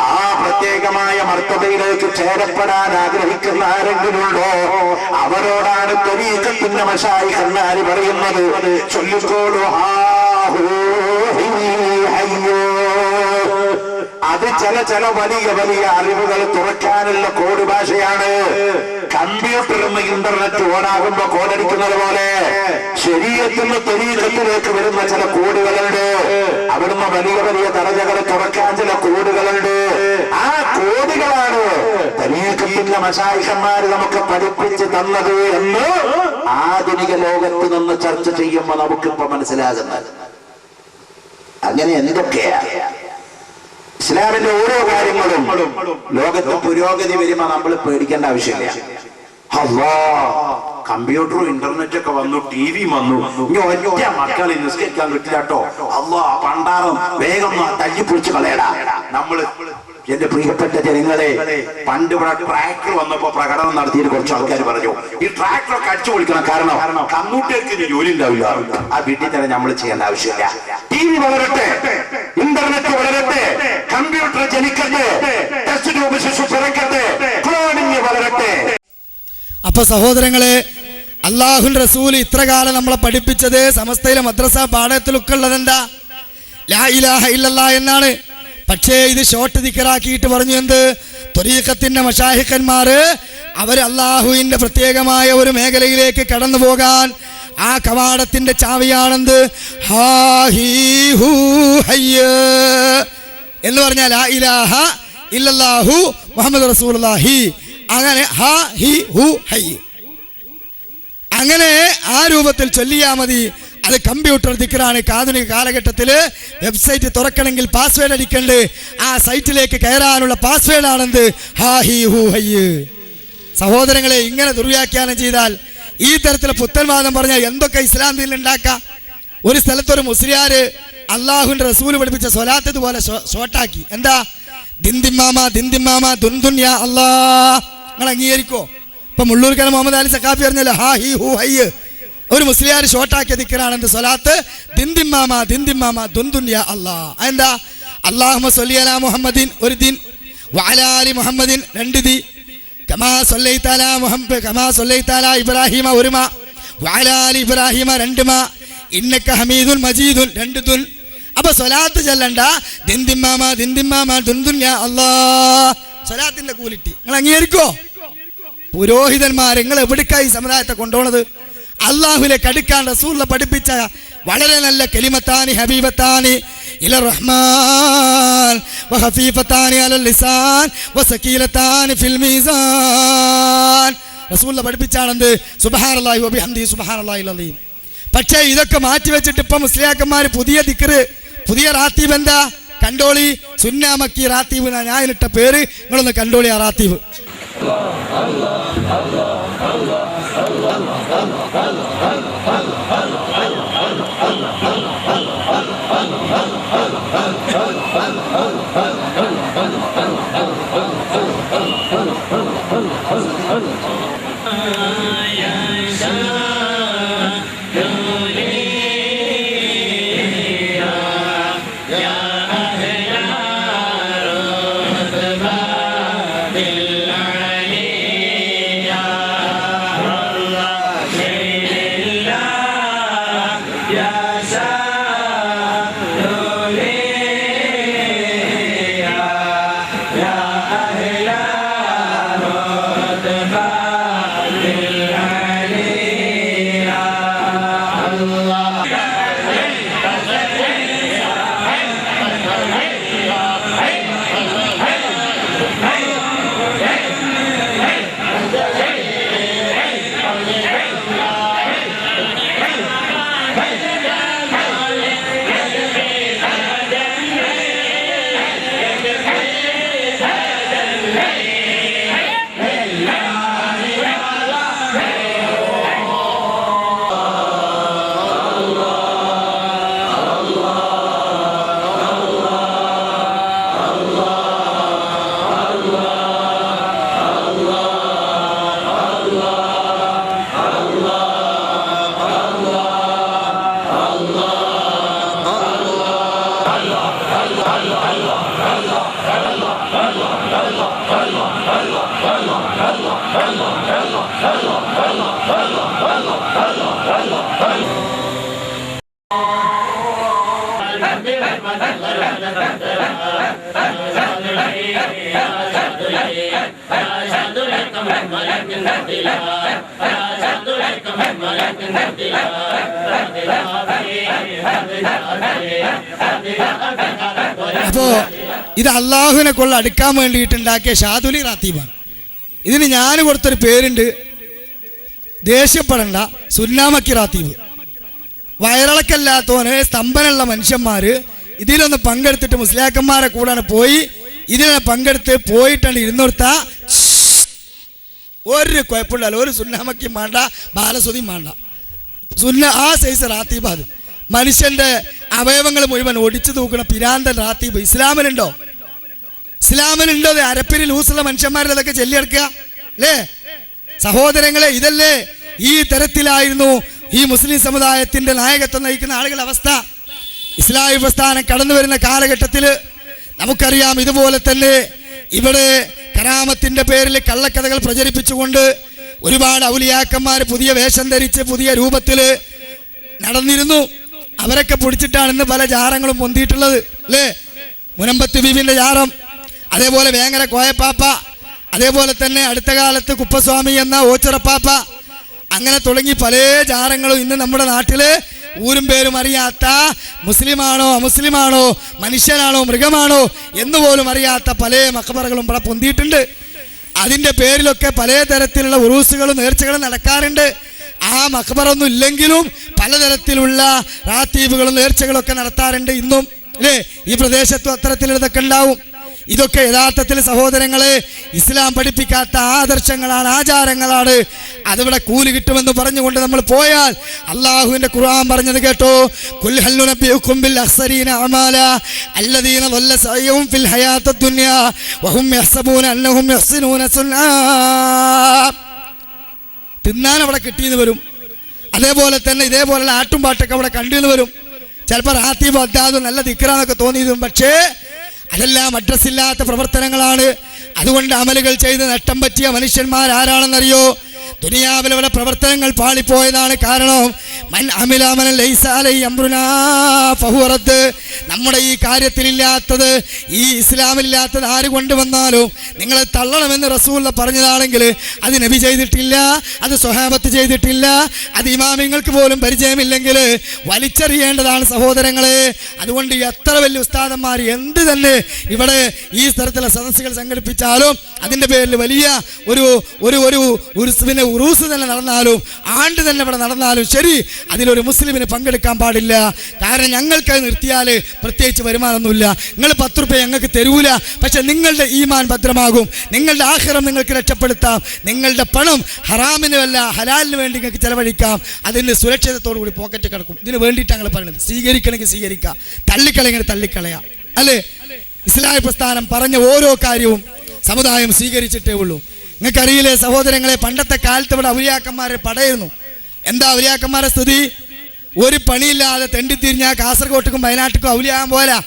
ആ പ്രത്യേകമായ മർത്തബയിലേക്ക് ചേരപ്പെടാൻ ആഗ്രഹിക്കുന്ന ആരെങ്കിലുണ്ടോ അവരോടാണ് തരീഖത്തിന്റെ മശായിഖന്മാർ പറയുന്നത്, ചൊല്ലിക്കോളൂ ഹാഹൂ ഹയ്യോ. അത് ചില വലിയ വലിയ അറിവുകൾ തുറക്കാനുള്ള കോഡ് ഭാഷയാണ്. കമ്പ്യൂട്ടറിൽ ഇന്റർനെറ്റ് ഓണാകുമ്പോ കോഡടിക്കുന്നത് പോലെ ശരീരത്തിന് തരീഖത്തിലേക്ക് വരുന്ന ചില കോഡുകളുണ്ട്. അവിടുന്ന് വലിയ വലിയ ദറജകളെ തുറക്കാൻ ചില കോഡുകളുണ്ട്. ആ കോഡുകളാണ് തരീഖത്തിന്റെ മശായിഖന്മാർ നമുക്ക് പഠിപ്പിച്ച് തന്നത് എന്ന് ആധുനിക ലോകത്ത് നിന്ന് ചർച്ച ചെയ്യുമ്പോൾ നമുക്കിപ്പോ മനസ്സിലാകുന്നത്. അങ്ങനെ എന്തൊക്കെയാ ഇസ്ലാമിന്റെ ഓരോ കാര്യങ്ങളും ലോകത്ത് പുരോഗതി വരുമ്പോ നമ്മൾ പേടിക്കേണ്ട ആവശ്യമില്ല. കമ്പ്യൂട്ടറും ഇന്റർനെറ്റ് ഒക്കെ വന്നു, ടി വി വന്നു, ഇനി ഒറ്റ മക്കളെ നിസ്കരിക്കാൻ കിട്ടില്ല കേട്ടോ. അള്ളാ പണ്ടാറും വേഗം തല്ലിപ്പൊളിച്ച് കളയടാ. നമ്മള് എന്റെ പ്രിയപ്പെട്ട ജനങ്ങളെ, പണ്ട് ഇവിടെ ട്രാക്ടർ വന്നപ്പോ പ്രകടനം നടത്തിയിട്ട് കുറച്ച് ആൾക്കാർ പറഞ്ഞു ഈ ട്രാക്ടറൊക്കെ അടിച്ചു പൊളിക്കണം, കാരണം കമ്പ്യൂട്ടർക്ക് ഇനി ജോലി ഉണ്ടാവില്ല. ആ വീട്ടിൽ തന്നെ നമ്മൾ ചെയ്യേണ്ട ആവശ്യമില്ല. ടി വി വളരട്ടെ, ഇന്റർനെറ്റ് വളരട്ടെ, കമ്പ്യൂട്ടർ ജനിക്കട്ടെ, ടെസ്റ്റ് ട്യൂബ് ശിശു പിറക്കട്ടെ, ക്ലോണിംഗ് വളരട്ടെ. അപ്പൊ സഹോദരങ്ങളെ, അല്ലാഹുവിന്റെ റസൂൽ ഇത്ര കാലം നമ്മളെ പഠിപ്പിച്ചത് സമസ്തയിലെ മദ്രസ പാഠത്തിലൊക്കെ ഉള്ളതെന്താ? ലാ ഇലാഹ ഇല്ലല്ലാഹ് എന്നാണ്. പക്ഷേ ഇത് ഷോർട്ട് ദിക്റാക്കിയിട്ട് പറഞ്ഞു എന്ത്? ത്വരീഖത്തിന്റെ മശായിഖന്മാര് അവർ അല്ലാഹുവിന്റെ പ്രത്യേകമായ ഒരു മേഖലയിലേക്ക് കടന്നു പോകാൻ ആ കവാടത്തിന്റെ ചാവിയാണെന്ത്? ഹാ ഹീ ഹൂ ഹയ്യ് എന്ന് പറഞ്ഞാൽ ലാ ഇലാഹ ഇല്ലല്ലാഹു മുഹമ്മദ് റസൂലുള്ളാഹി. അങ്ങനെ ഹാ ഹി ഹു ഹൈ, അങ്ങനെ ആ രൂപത്തിൽ ചൊല്ലിയാ മതി. അത് കമ്പ്യൂട്ടർ ദിക്റാണ്. ആധുനിക കാലഘട്ടത്തിൽ വെബ്സൈറ്റ് തുറക്കണമെങ്കിൽ പാസ്വേഡ് അടിക്കണ്ട്. ആ സൈറ്റിലേക്ക് കയറാനുള്ള പാസ്വേഡ് ആണെന്ത്? ഹാ ഹി ഹു ഹൈ. സഹോദരങ്ങളെ, ഇങ്ങനെ ദുർവ്യാഖ്യാനം ചെയ്താൽ, ഈ തരത്തിലെ പുത്തൻവാദം പറഞ്ഞാൽ എന്തൊക്കെ ഇസ്ലാം ദീനിൽ ഉണ്ടാക്കാം. ഒരു സ്ഥലത്തൊരു മുസ്ലിയാര് അള്ളാഹുവിന്റെ റസൂൽ പഠിപ്പിച്ച സ്വലാത്ത് ഇതുപോലെ ഷോർട്ടാക്കി. എന്താ? ദിന്ദിമാമ ദിന്ദിമാമ ദുൻദുൻ യാ അല്ലാ. നിങ്ങൾ അംഗീകരിക്കോ? ഇപ്പൊ മുള്ളൂർക്കര മുഹമ്മദ് അലി സഖാഫി പറഞ്ഞല്ലോ ഹാ ഹി ഹു ഹൈ. ഒരു മുസ്ലിയാർ ഷോർട്ടാക്കിയ ദിക്റാണ് എന്ത്? സ്വലാത്ത് ദിന്ദിമാമ ദിന്ദിമാമ ദുൻദുൻ യാ അല്ലാ. എന്താ? അല്ലാഹുമ്മ സ്വല്ലി അലാ മുഹമ്മദിൻ ഒരു ദിൻ, വഅലാ ആലി മുഹമ്മദിൻ രണ്ട് ദി, കമാ സ്വല്ലൈത അലാ മുഹമ്മദ് കമാ സ്വല്ലൈത അലാ ഇബ്രാഹിമ ഒരു മാ, വഅലാ ആലി ഇബ്രാഹിമ രണ്ട് മാ, ഇന്നക ഹമീദുൻ മജീദുൻ രണ്ട് ദുൻ. അപ്പൊ സ്വലാത്ത് ചെല്ലണ്ട, ദിന്ദിമാമ ദിന്ദിമാമ ദുൻദുൻ യാ അല്ലാ. സ്വലാത്തിന്റെ ക്വാളിറ്റി നിങ്ങൾ അംഗീകരിക്കോ? പുരോഹിതന്മാർ നിങ്ങൾ എവിടേക്കായി സമുദായത്തെ കൊണ്ടുപോണത്? അള്ളാഹുവിലേക്ക് അടുക്കാൻ റസൂൽ പഠിപ്പിച്ച വളരെ നല്ല കലിമത്താനി ഹബീബത്താനി ഇല റഹ്മാൻ വഖഫീഫത്താനി അലൽ ലിസാൻ വസകീലത്താനി ഫിൽ മീസാൻ. റസൂൽ പഠിപ്പിച്ചാണെന്ത്? സുബ്ഹാനല്ലാഹി വബിഹംദിഹി സുബ്ഹാനല്ലാഹിൽ അലീം. പക്ഷേ ഇതൊക്കെ മാറ്റിവെച്ചിട്ട് ഇപ്പൊ മുസ്ലിയാക്കന്മാർ പുതിയ ദിക്ർ, പുതിയ റാത്തീബ് എന്താ? കണ്ടോളി, സുന്നാമക്കി റാത്തീബ്. ഞാനിട്ട പേര് നിങ്ങളൊന്ന് കണ്ടോളി. ആ റാത്തീബ് Yeah. അപ്പോ ഇത് അള്ളാഹുവിനെ കൊള്ള അടുക്കാൻ വേണ്ടിയിട്ടുണ്ടാക്കിയ ഷാദുലി റാത്തീബാണ്. ഇതിന് ഞാൻ കൊടുത്തൊരു പേരുണ്ട്, ദേഷ്യപ്പെടണ്ട, സുന്നാമക്കി റാത്തീബ്. വയറിളക്കല്ലാത്തവന് സ്തംഭനുള്ള മനുഷ്യന്മാര് ഇതിലൊന്ന് പങ്കെടുത്തിട്ട് മുസ്ലിയാക്കന്മാരെ കൂടാണ് പോയി ഇതിലൊന്ന് പങ്കെടുത്ത് പോയിട്ടാണ് ഇരുന്നോർത്താ ഒരു കുഴപ്പമില്ല, ഒരു സുന്നാമക്കിയും വേണ്ട, ബാലസുതിയും വേണ്ട. ആ സൈസ് റാത്തീബ്. അത് മനുഷ്യന്റെ അവയവങ്ങൾ മുഴുവൻ ഒടിച്ചു തൂക്കണ പിരാന്തൻ റാത്തീബ് ഇസ്ലാമിലുണ്ടോ? ഇസ്ലാമിലുണ്ടോ? അരപ്പിരി ലൂസുള്ള മനുഷ്യന്മാരിൽ അതൊക്കെ ചെല്ലിയെടുക്കുക അല്ലേ സഹോദരങ്ങളെ? ഇതല്ലേ ഈ തരത്തിലായിരുന്നു ഈ മുസ്ലിം സമുദായത്തിന്റെ നായകത്വം നയിക്കുന്ന ആളുകളുടെ അവസ്ഥ. ഇസ്ലാമി പ്രസ്ഥാനം കടന്നു വരുന്ന കാലഘട്ടത്തിൽ നമുക്കറിയാം, ഇതുപോലെ തന്നെ ഇവിടെ കറാമത്തിന്റെ പേരിൽ കള്ളക്കഥകൾ പ്രചരിപ്പിച്ചുകൊണ്ട് ഒരുപാട് ഔലിയാക്കന്മാർ പുതിയ വേഷം ധരിച്ച് പുതിയ രൂപത്തിൽ നടന്നിരുന്നു. അവരൊക്കെ പിടിച്ചിട്ടാണ് ഇന്ന് പല ജാറങ്ങളും പൊന്തിയിട്ടുള്ളത് അല്ലേ? മുനമ്പത്ത് ബീബിന്റെ ജാറം, അതേപോലെ വേങ്ങര കോയപ്പാപ്പ, അതേപോലെ തന്നെ അടുത്ത കാലത്ത് കുപ്പസ്വാമി എന്ന ഓച്ചിറപ്പാപ്പ, അങ്ങനെ തുടങ്ങി പല ജാറങ്ങളും ഇന്ന് നമ്മുടെ നാട്ടില് ഊരും പേരും അറിയാത്ത, മുസ്ലിമാണോ അമുസ്ലിമാണോ മനുഷ്യനാണോ മൃഗമാണോ എന്ന് പോലും അറിയാത്ത പല മഖബറകളും ഇവിടെ പൊന്തിയിട്ടുണ്ട്. അതിന്റെ പേരിലൊക്കെ പല തരത്തിലുള്ള ഉറൂസുകളും നേർച്ചകളും നടക്കാറുണ്ട്. ആ മഖബറൊന്നും ഇല്ലെങ്കിലും പലതരത്തിലുള്ള റാത്തീബുകളും നേർച്ചകളൊക്കെ നടത്താറുണ്ട് ഇന്നും അല്ലേ? ഈ പ്രദേശത്തും അത്തരത്തിലുള്ളതൊക്കെ ഉണ്ടാവും. ഇതൊക്കെ യഥാർത്ഥത്തിൽ സഹോദരങ്ങളെ ഇസ്ലാം പഠിപ്പിക്കാത്ത ആദർശങ്ങളാണ്, ആചാരങ്ങളാണ്. അതിവിടെ കൂലി കിട്ടുമെന്ന് പറഞ്ഞുകൊണ്ട് നമ്മൾ പോയാൽ അള്ളാഹുവിന്റെ ഖുർആൻ പറഞ്ഞത് കേട്ടോ, ഖുൽ ഹൽ നുനബ്ബിഉകും ബിൽ അഖ്സരീന അമാല അല്ലദീന ളല്ല സഅയുഹും ഫിൽ ഹയാത്തിദ് ദുനിയ വഹും യഹ്സബൂന അന്നഹും യഹ്സിനൂന സുന്നാ. തിന്നാൻ അവിടെ കിട്ടിയെന്ന് വരും, അതേപോലെ തന്നെ ഇതേപോലുള്ള ആട്ടും പാട്ടൊക്കെ അവിടെ കണ്ടെന്ന് വരും. ചിലപ്പോൾ റാത്തീബ് അദ്ദാദും നല്ല ദിക്റാന്നൊക്കെ തോന്നിയതും, പക്ഷേ അതെല്ലാം അഡ്രസ്സില്ലാത്ത പ്രവർത്തനങ്ങളാണ്. അതുകൊണ്ട് അമലുകൾ ചെയ്ത് നഷ്ടം പറ്റിയ മനുഷ്യന്മാർ ആരാണെന്നറിയോ? ദുനിയാവിലെ വല്ല പ്രവർത്തനങ്ങൾ പാളിപ്പോയതാണ് കാരണം. മൻ അമില അമലൻ ലൈസ അലൈഹി അംറുനാ ഫഹുവ റദ്ദ്. നമ്മുടെ ഈ കാര്യത്തിലില്ലാത്തത്, ഈ ഇസ്ലാമില്ലാത്തത് ആര് കൊണ്ടുവന്നാലും നിങ്ങളെ തള്ളണമെന്ന് റസൂൽ പറഞ്ഞതാണെങ്കിൽ അത് നബി ചെയ്തിട്ടില്ല, അത് സ്വഹാബത്ത് ചെയ്തിട്ടില്ല, അത് ഇമാമിങ്ങൾക്ക് പോലും പരിചയമില്ലെങ്കിൽ വലിച്ചെറിയേണ്ടതാണ് സഹോദരങ്ങളെ. അതുകൊണ്ട് എത്ര വലിയ ഉസ്താദന്മാർ എന്ത് തന്നെ ഇവിടെ ഈ തരത്തിലുള്ള സദസ്സുകൾ സംഘടിപ്പിച്ചാലും അതിൻ്റെ പേരിൽ വലിയ ഒരു ഒരു ഒരു ഉറൂസ് തന്നെ നടന്നാലും ആണ്ട് തന്നെ ഇവിടെ നടന്നാലും ശരി, അതിലൊരു മുസ്ലിമിന് പങ്കെടുക്കാൻ പാടില്ല. കാരണം ഞങ്ങൾക്ക് നിർത്തിയാൽ പ്രത്യേകിച്ച് വരുമാനമൊന്നുമില്ല. നിങ്ങൾ 10 രൂപ ഞങ്ങൾക്ക് തരൂല, പക്ഷെ നിങ്ങളുടെ ഈമാൻ ഭദ്രമാകും, നിങ്ങളുടെ ആഖിറം നിങ്ങൾക്ക് രക്ഷപ്പെടുത്താം, നിങ്ങളുടെ പണം ഹറാമിനുമല്ല ഹലാലിന് വേണ്ടി നിങ്ങൾക്ക് ചെലവഴിക്കാം, അതിന് സുരക്ഷിതത്തോടു കൂടി പോക്കറ്റ് കിടക്കും. ഇതിന് വേണ്ടിയിട്ട് ഞങ്ങൾ പറയുന്നത് സ്വീകരിക്കണമെങ്കിൽ സ്വീകരിക്കാം, തള്ളിക്കളയെങ്കിൽ തള്ളിക്കളയാം അല്ലേ? ഇസ്ലാമി പ്രസ്ഥാനം പറഞ്ഞ ഓരോ കാര്യവും സമുദായം സ്വീകരിച്ചിട്ടേ ഉള്ളൂ. നിങ്ങൾക്കറിയില്ലേ സഹോദരങ്ങളെ, പണ്ടത്തെ കാലത്ത് ഇവിടെ ഔലിയാക്കന്മാരെ പടയിരുന്നു. എന്താ ഔലിയാക്കന്മാരെ സ്ഥിതി? ഒരു പണിയില്ലാതെ തെണ്ടിത്തിരിഞ്ഞാൽ കാസർഗോട്ടുക്കും വയനാട്ടിക്കും ഔലിയാകാൻ പോയാലാ.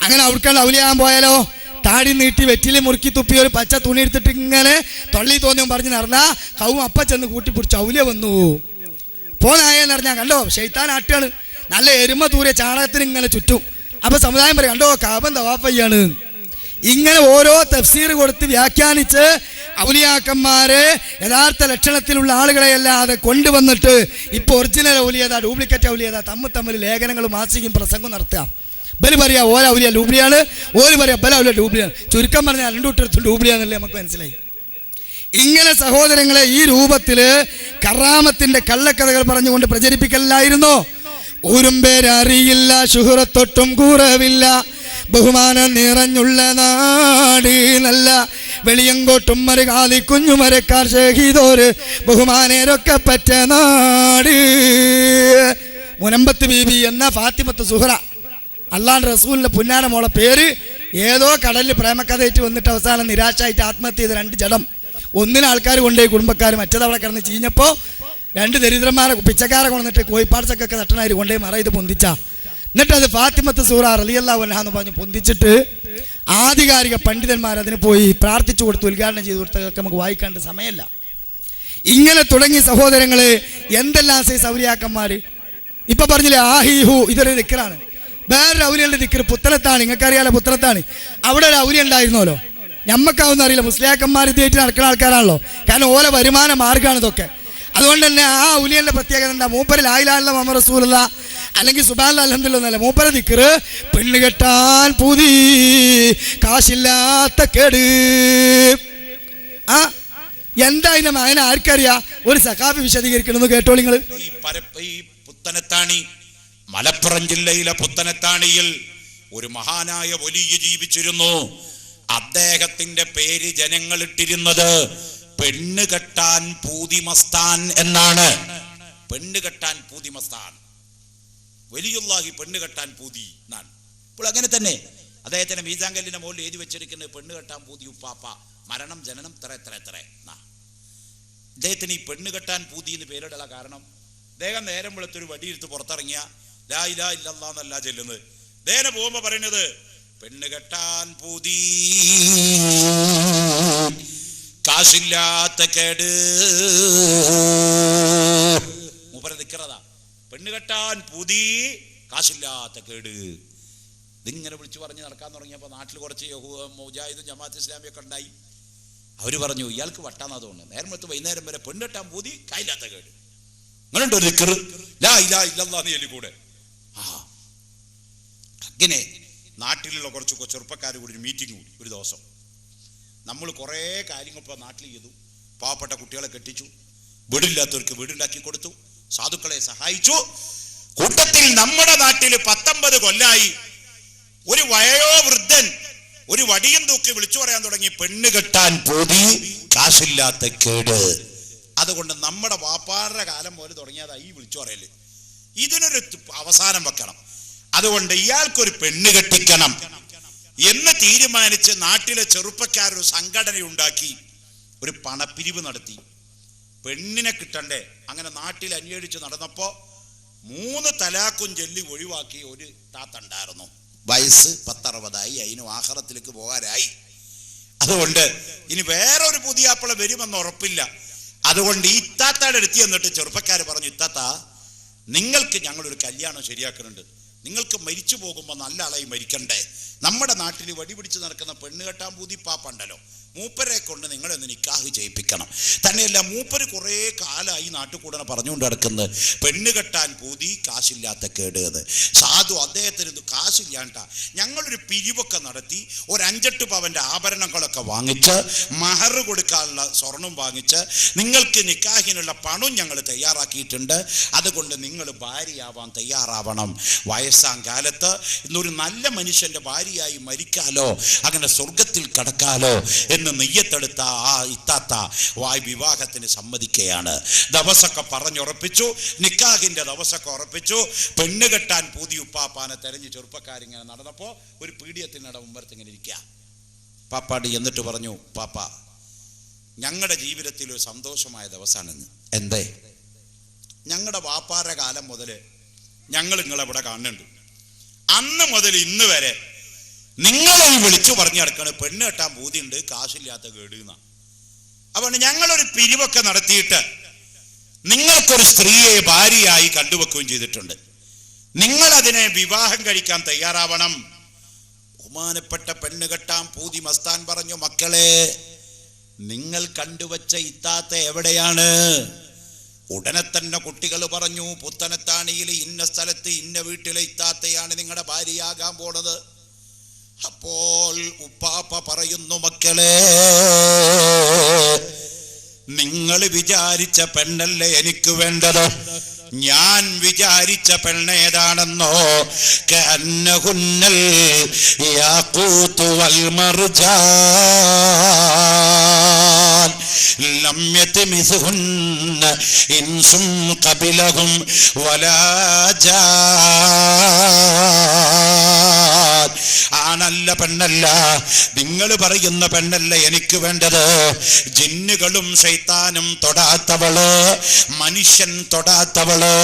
അങ്ങനെ അവർക്കുള്ള ഔലിയാകാൻ പോയാലോ, താടി നീട്ടി വെറ്റിലെ മുറുക്കി തുപ്പി ഒരു പച്ച തുണി എടുത്തിട്ട് ഇങ്ങനെ തൊള്ളി തോന്നിയും പറഞ്ഞ് നടന്നാ കവും അപ്പ ചെന്ന് കൂട്ടിപ്പിടിച്ച് ഔലിയ വന്നു പോന്നായെന്ന് പറഞ്ഞാൽ കണ്ടോ ശൈത്താൻ ആട്ടാണ്, നല്ല എരുമ തൂരിയ ചാണകത്തിന് ഇങ്ങനെ ചുറ്റും. അപ്പൊ സമുദായം പറയും കണ്ടോ കാബൻ തവാഫയ്യാണ്. ഇങ്ങനെ ഓരോ തഫ്സീർ കൊടുത്ത് വ്യാഖ്യാനിച്ച് ഔലിയാക്കന്മാരെ യഥാർത്ഥ ലക്ഷണത്തിലുള്ള ആളുകളെ അല്ലാതെ കൊണ്ടുവന്നിട്ട് ഇപ്പൊ ഒറിജിനൽ ഔലിയതാ ഡ്യൂപ്ലിക്കേറ്റ് ഔലിയതാ തമ്മിൽ ലേഖനങ്ങളും മാസികയും പ്രസംഗം നടത്തുക. ബല് പറയാ ഓല ഔലിയ ഡൂപ്ലിയാണ്, ഓര് പറയാ ബല ഔലിയ ഡൂപ്ലിയാണ്. ചുരുക്കം പറഞ്ഞാൽ രണ്ടുകൂട്ടർത്തും ഡൂപ്ലിയാന്നല്ലേ നമുക്ക് മനസ്സിലായി. ഇങ്ങനെ സഹോദരങ്ങളെ ഈ രൂപത്തില് കറാമത്തിന്റെ കള്ളക്കഥകൾ പറഞ്ഞുകൊണ്ട് പ്രചരിപ്പിക്കലായിരുന്നോ? ഊരും പേരറിയില്ല, ശുഹറത്തൊട്ടും കുറവില്ല, ബഹുമാനം നിറഞ്ഞുള്ള നാട് നല്ല വെളിയങ്കോട്ടും മരുകാലി കുഞ്ഞുമരക്കാർ ഷഹീദോര് ബഹുമാനേരൊക്കെ പറ്റ നാട്. മുനമ്പത്ത് ബീബി എന്ന ഫാത്തിമത്ത് സുഹറ അള്ളാഹുവിന്റെ റസൂലിന്റെ പുന്നാര മോളെ പേര് ഏതോ കടലിൽ പ്രേമക്കഥയിട്ട് വന്നിട്ട് അവസാനം നിരാശായിട്ട് ആത്മഹത്യ ചെയ്ത 2 ജഡം. ഒന്നിന് ആൾക്കാർ കൊണ്ടുപോയി കുടുംബക്കാർ, മറ്റേതവിടെ കിടന്ന് ചീഞ്ഞപ്പോൾ 2 ദരിദ്രന്മാരെ പിച്ചക്കാരെ കൊണ്ടിട്ട് കോഴിപ്പാടച്ചക്കൊക്കെ നട്ടനായി കൊണ്ടുപോയി മറ ഇത് പൊന്തിച്ച. എന്നിട്ട് അത് ഫാത്തിമത്ത് സൂറ റളിയല്ലാഹു അൻഹ എന്ന് പറഞ്ഞ് പൊന്തിച്ചിട്ട് ആധികാരിക പണ്ഡിതന്മാർ അതിന് പോയി പ്രാർത്ഥിച്ചു കൊടുത്തു, ഉദ്ഘാടനം ചെയ്തു കൊടുത്തൊക്കെ നമുക്ക് വായിക്കേണ്ട സമയമല്ല. ഇങ്ങനെ തുടങ്ങി സഹോദരങ്ങളെ എന്തെല്ലാം സൈസ് ഔലിയാക്കന്മാര്. ഇപ്പൊ പറഞ്ഞില്ലേ ആഹിഹു, ഇതൊരു ദിക്റാണ്. വേറൊരു ഔലിയുടെ ദിക്ർ പുത്തലത്താണ്, നിങ്ങൾക്കറിയാലോ പുത്തലത്താണ്. അവിടെ ഒരു ഔലി ഉണ്ടായിരുന്നല്ലോ, ഞമ്മക്കാവുന്ന അറിയില്ല. മുസ്ലിയാക്കന്മാർ ഇതായിട്ട് നടക്കുന്ന ആൾക്കാരാണല്ലോ, കാരണം ഓല വരുമാന മാർഗ്ഗമാണ് ഇതൊക്കെ. അതുകൊണ്ട് തന്നെ ആ ഔലിയന്റെ പ്രത്യേകത എന്താ? മൂപ്പര് ലാ ഇലാഹ ഇല്ലല്ലാഹ് മുഹമ്മദ് റസൂലുള്ളാഹ് അല്ലെങ്കിൽ സുബ്ഹാനല്ലാഹ് അൽഹംദുലില്ലാഹ് എന്നല്ല, മൂപ്പരെ ദിക്റ് പെണ്ണ് കെട്ടാൻ പൂതി കാശില്ലാത്ത കേട്. ആ എന്താ അതിന്റെ മകനെ ആർക്കറിയാ? ഒരു സഖാഫി വിശദീകരിക്കണമെന്ന് കേട്ടോളി നിങ്ങൾ. ഈ പുത്തനത്താണി, മലപ്പുറം ജില്ലയിലെ പുത്തനത്താണിയിൽ ഒരു മഹാനായ വലിയ ജീവിച്ചിരുന്നു. അദ്ദേഹത്തിന്റെ പേര് ജനങ്ങൾ ഇട്ടിരുന്നത് പെണ്ണ് കെട്ടാൻ പൂതി മസ്താൻ എന്നാണ്. പെണ്ണ് കെട്ടാൻ പൂതി മസ്താൻ, വലിയുള്ളാഹി പെണ്ണ് കെട്ടാൻ പൂതി എന്നാണ്. ഇപ്പോൾ അങ്ങനെ തന്നെ അദ്ദേഹത്തിന്റെ മീസാങ്കല്ലിന്റെ മുകളിൽ എഴുതി വെച്ചിരിക്കുന്നത് പെണ്ണ് കെട്ടാൻ പൂതി ഉപ്പാപ്പ, മരണം ജനനം എത്ര എത്ര എത്ര. അദ്ദേഹത്തിന് ഈ പെണ്ണ് കെട്ടാൻ പൂതി എന്ന് പേരിടുള്ള കാരണം, അദ്ദേഹം നേരം വെളുത്തൊരു വടിയെടുത്ത് പുറത്തിറങ്ങിയ ലാ ഇലാഹ ഇല്ലല്ലാഹ് എന്നല്ല ചെല്ലുന്നത്. അദ്ദേഹം പോകുമ്പോ പറയുന്നത് പെണ്ണ് കെട്ടാൻ പൂതി കാശില്ലാത്ത കേട്. മൂപ്പര നിക്കറതാ, പെണ്ണ് കെട്ടാൻ പൂതി കാശില്ലാത്ത കേട്. ഇതിങ്ങനെ വിളിച്ചു പറഞ്ഞ് നടക്കാൻ തുടങ്ങിയപ്പോൾ നാട്ടിൽ കുറച്ച് മുജാഹിദും ജമാഅത്ത് ഇസ്ലാമിയൊക്കെ ഉണ്ടായി. അവര് പറഞ്ഞു ഇയാൾക്ക് വട്ടാന്നാ തോന്നുന്നു, നേരം വെളുത്ത് വൈകുന്നേരം വരെ പെണ്ണ് കെട്ടാൻ പൂതി കായില്ലാത്ത കേട്. അങ്ങനെയുണ്ട് ഒരു ദിക്ർ ലാ ഇലാഹ ഇല്ലല്ലാഹ് എന്ന് ചൊല്ലി കൂടെ. അങ്ങനെ നാട്ടിലുള്ള കുറച്ച് ചെറുപ്പക്കാർ കൂടി ഒരു മീറ്റിംഗ് കൂടി ഒരു ദിവസം. നമ്മൾ കുറേ കാര്യങ്ങൾ ഇപ്പോൾ നാട്ടിൽ ചെയ്തു. പാവപ്പെട്ട കുട്ടികളെ കെട്ടിച്ചു, വീടില്ലാത്തവർക്ക് വീടുണ്ടാക്കി കൊടുത്തു, സാധുക്കളെ സഹായിച്ചു. കൂട്ടത്തിൽ നമ്മുടെ നാട്ടിൽ 19 കൊല്ലായി ഒരു വയോവൃദ്ധൻ ഒരു വടിയും തൂക്കി വിളിച്ചു പറയാൻ തുടങ്ങി പെണ്ണ് കെട്ടാൻ പൂതി കാശില്ലാത്ത കേട്. അതുകൊണ്ട് നമ്മുടെ വാപ്പാരുടെ കാലം പോലെ തുടങ്ങിയതാ ഈ വിളിച്ചു പറയല്. ഇതിനൊരു അവസാനം വെക്കണം. അതുകൊണ്ട് ഇയാൾക്കൊരു പെണ്ണ് കെട്ടിക്കണം എന്ന് തീരുമാനിച്ച് നാട്ടിലെ ചെറുപ്പക്കാരൊരു സംഘടന ഉണ്ടാക്കി ഒരു പണപ്പിരിവ് നടത്തി. പെണ്ണിനെ കിട്ടണ്ടേ? അങ്ങനെ നാട്ടിൽ അന്വേഷിച്ച് നടന്നപ്പോ 3 തലാക്കും ചൊല്ലി ഒഴിവാക്കി ഒരു താത്തുണ്ടായിരുന്നു. വയസ്സ് 10-60ആയി, അതിന് ആഖിറത്തിലേക്ക് പോകാനായി. അതുകൊണ്ട് ഇനി വേറൊരു പുതിയ ആപ്പിള വരുമെന്ന് ഉറപ്പില്ല. അതുകൊണ്ട് ഈ ഇത്താത്തയുടെ അടുത്ത് എന്നിട്ട് ചെറുപ്പക്കാർ പറഞ്ഞു, ഇത്താത്ത നിങ്ങൾക്ക് ഞങ്ങളൊരു കല്യാണം ശരിയാക്കുന്നുണ്ട്. നിങ്ങൾക്ക് മരിച്ചു പോകുമ്പോൾ നല്ല ആളായി മരിക്കണ്ടേ? നമ്മുടെ നാട്ടിൽ വടി പിടിച്ച് നടക്കുന്ന പെണ്ണ് കെട്ടാൻ പൂതി പാപ്പുണ്ടല്ലോ, മൂപ്പരെ കൊണ്ട് നിങ്ങളൊന്ന് നിക്കാഹ് ചെയ്യിപ്പിക്കണം. തന്നെയല്ല, മൂപ്പര് കുറേ കാലമായി നാട്ടിൽ കൂടെ പറഞ്ഞുകൊണ്ട് നടക്കുന്നത് പെണ്ണ് കെട്ടാൻ പൂതി കാശില്ലാത്ത കേട് എന്ന്. സാധു അദ്ദേഹത്തിന് കാശില്ലാണ്ട ഞങ്ങളൊരു പിരിവൊക്കെ നടത്തി ഒരു 5-8 പവന്റെ ആഭരണങ്ങളൊക്കെ വാങ്ങിച്ച് മഹർ കൊടുക്കാനുള്ള സ്വർണം വാങ്ങിച്ച് നിങ്ങൾക്ക് നിക്കാഹിനുള്ള പണം ഞങ്ങൾ തയ്യാറാക്കിയിട്ടുണ്ട്. അതുകൊണ്ട് നിങ്ങൾ ഭാര്യയാവാൻ തയ്യാറാവണം. വയസ്സാം കാലത്ത് ഇന്നൊരു നല്ല മനുഷ്യന്റെ ഭാര്യയായി മരിക്കാലോ, അങ്ങനെ സ്വർഗത്തിൽ കടക്കാലോ എന്ന് നെയ്യത്തെടുത്ത ആ ഇത്താത്ത വിവാഹത്തിന് സമ്മതിക്കുകയാണ്. ദിവസമൊക്കെ പറഞ്ഞുറപ്പിച്ചു, നിക്കാഹിന്റെ ദിവസമൊക്കെ ഉറപ്പിച്ചു. പെണ്ണ് കെട്ടാൻ പൂതി ഉപ്പാപ്പാനെ തെരഞ്ഞ് ചെറുപ്പക്കാരിങ്ങനെ നടന്നപ്പോ ഒരു പീഡിയത്തിനിടെ മുമ്പത്ത് ഇങ്ങനെ ഇരിക്കുക. പാപ്പാട് എന്നിട്ട് പറഞ്ഞു, പാപ്പ ഞങ്ങളുടെ ജീവിതത്തിൽ ഒരു സന്തോഷമായ ദിവസമാണെന്ന്. എന്തേ? ഞങ്ങളുടെ വാപ്പാരുടെ കാലം മുതല് ഞങ്ങൾ നിങ്ങളെവിടെ കാണുന്നുണ്ട്. അന്ന് മുതൽ ഇന്ന് വരെ നിങ്ങളെ വിളിച്ചു പറഞ്ഞു നടക്കാണ് പെണ്ണ് കെട്ടാൻ പൂതിയുണ്ട് കാശില്ലാത്ത കേടുന്ന. അപ്പോൾ ഞങ്ങളൊരു പിരിവൊക്കെ നടത്തിയിട്ട് നിങ്ങൾക്കൊരു സ്ത്രീയെ ഭാര്യയായി കണ്ടുവെക്കുകയും ചെയ്തിട്ടുണ്ട്. നിങ്ങൾ അതിനെ വിവാഹം കഴിക്കാൻ തയ്യാറാവണം. ബഹുമാനപ്പെട്ട പെണ്ണ് കെട്ടാൻ പൂതി മസ്താൻ പറഞ്ഞു, മക്കളെ നിങ്ങൾ കണ്ടുവച്ച ഇത്താത്ത എവിടെയാണ്? ഉടനെ തന്നെ കുട്ടികൾ പറഞ്ഞു, പുത്തനത്താണിയിൽ ഇന്ന സ്ഥലത്ത് ഇന്ന വീട്ടിലെ ഇത്താത്തയാണ് നിങ്ങളുടെ ഭാര്യയാകാൻ പോണത്. അപ്പോൾ ഉപ്പാപ്പ പറയുന്നു, മക്കളെ നിങ്ങൾ വിചാരിച്ച പെണ്ണല്ലേ എനിക്ക് വേണ്ടത്, ഞാൻ വിചാരിച്ച പെണ്ണേതാണെന്നോ? കഅന്നഹുന്നൽ യാഖൂതു വൽ മർജാൻ ലം യത്മിസുഹുന്ന ഇൻസും ഖബിലഹും വലാ ജാൻ. ആണല്ല പെണ്ണല്ല, നിങ്ങൾ പറയുന്ന പെണ്ണല്ല എനിക്ക് വേണ്ടത്. ജിന്നുകളും ശൈത്താനും തൊടാത്തവള്, മനുഷ്യൻ തൊടാത്തവള്,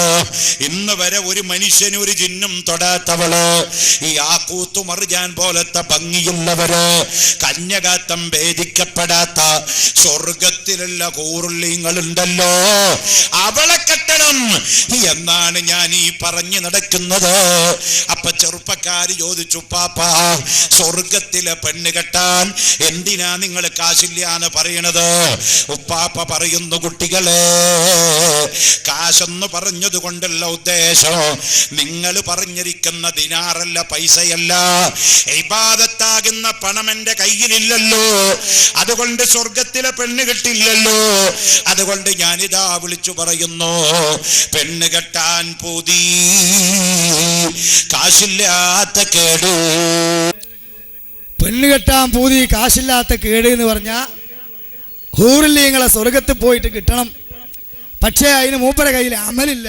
ഇന്ന് വരെ ഒരു മനുഷ്യനും ഒരു ജിന്നും തൊടാത്തവള്, ഈ യാഖൂത്ത് മർജാൻ പോലത്തെ ഭംഗിയുള്ളവര്, കന്യകാത്തം ഭേദിക്കപ്പെടാത്ത സ്വർഗത്തിലുള്ള നല്ല കൂറുള്ളിങ്ങളുണ്ടല്ലോ, അവളെ കെട്ടണം എന്നാണ് ഞാൻ ഈ പറഞ്ഞു നടക്കുന്നത്. അപ്പൊ ചെറുപ്പക്കാര് ചോദിച്ചു, പാപ്പാ സ്വർഗത്തിലെ പെണ്ണ് കെട്ടാൻ എന്തിനാ നിങ്ങൾ കാശില്ലാന്ന് പറയണത്? ഉപ്പാപ്പ പറയുന്നു, കുട്ടികളെ കാശെന്ന് പറഞ്ഞത് കൊണ്ടുള്ള ഉദ്ദേശം നിങ്ങൾ പറഞ്ഞിരിക്കുന്ന ദിനാറല്ല, പൈസയല്ല, ഇബാദത്താകുന്ന പണം എന്റെ കയ്യിലില്ലല്ലോ, അതുകൊണ്ട് സ്വർഗത്തിലെ പെണ്ണ് കിട്ടില്ലല്ലോ. അതുകൊണ്ട് ഞാനിതാ വിളിച്ചു പറയുന്നു, പെണ്ണ് കെട്ടാൻ പൂതി, കാശില്ലാത്ത കേട്. പെണ്ണ് കെട്ടാൻ പൂതി, കാശില്ലാത്ത കേട് എന്ന് പറഞ്ഞാൽ ഹൂറില്ലീങ്ങളെ സ്വർഗത്തിൽ പോയിട്ട് കിട്ടണം. പക്ഷേ അതിന് മൂപ്പരെ കയ്യിൽ അമലില്ല.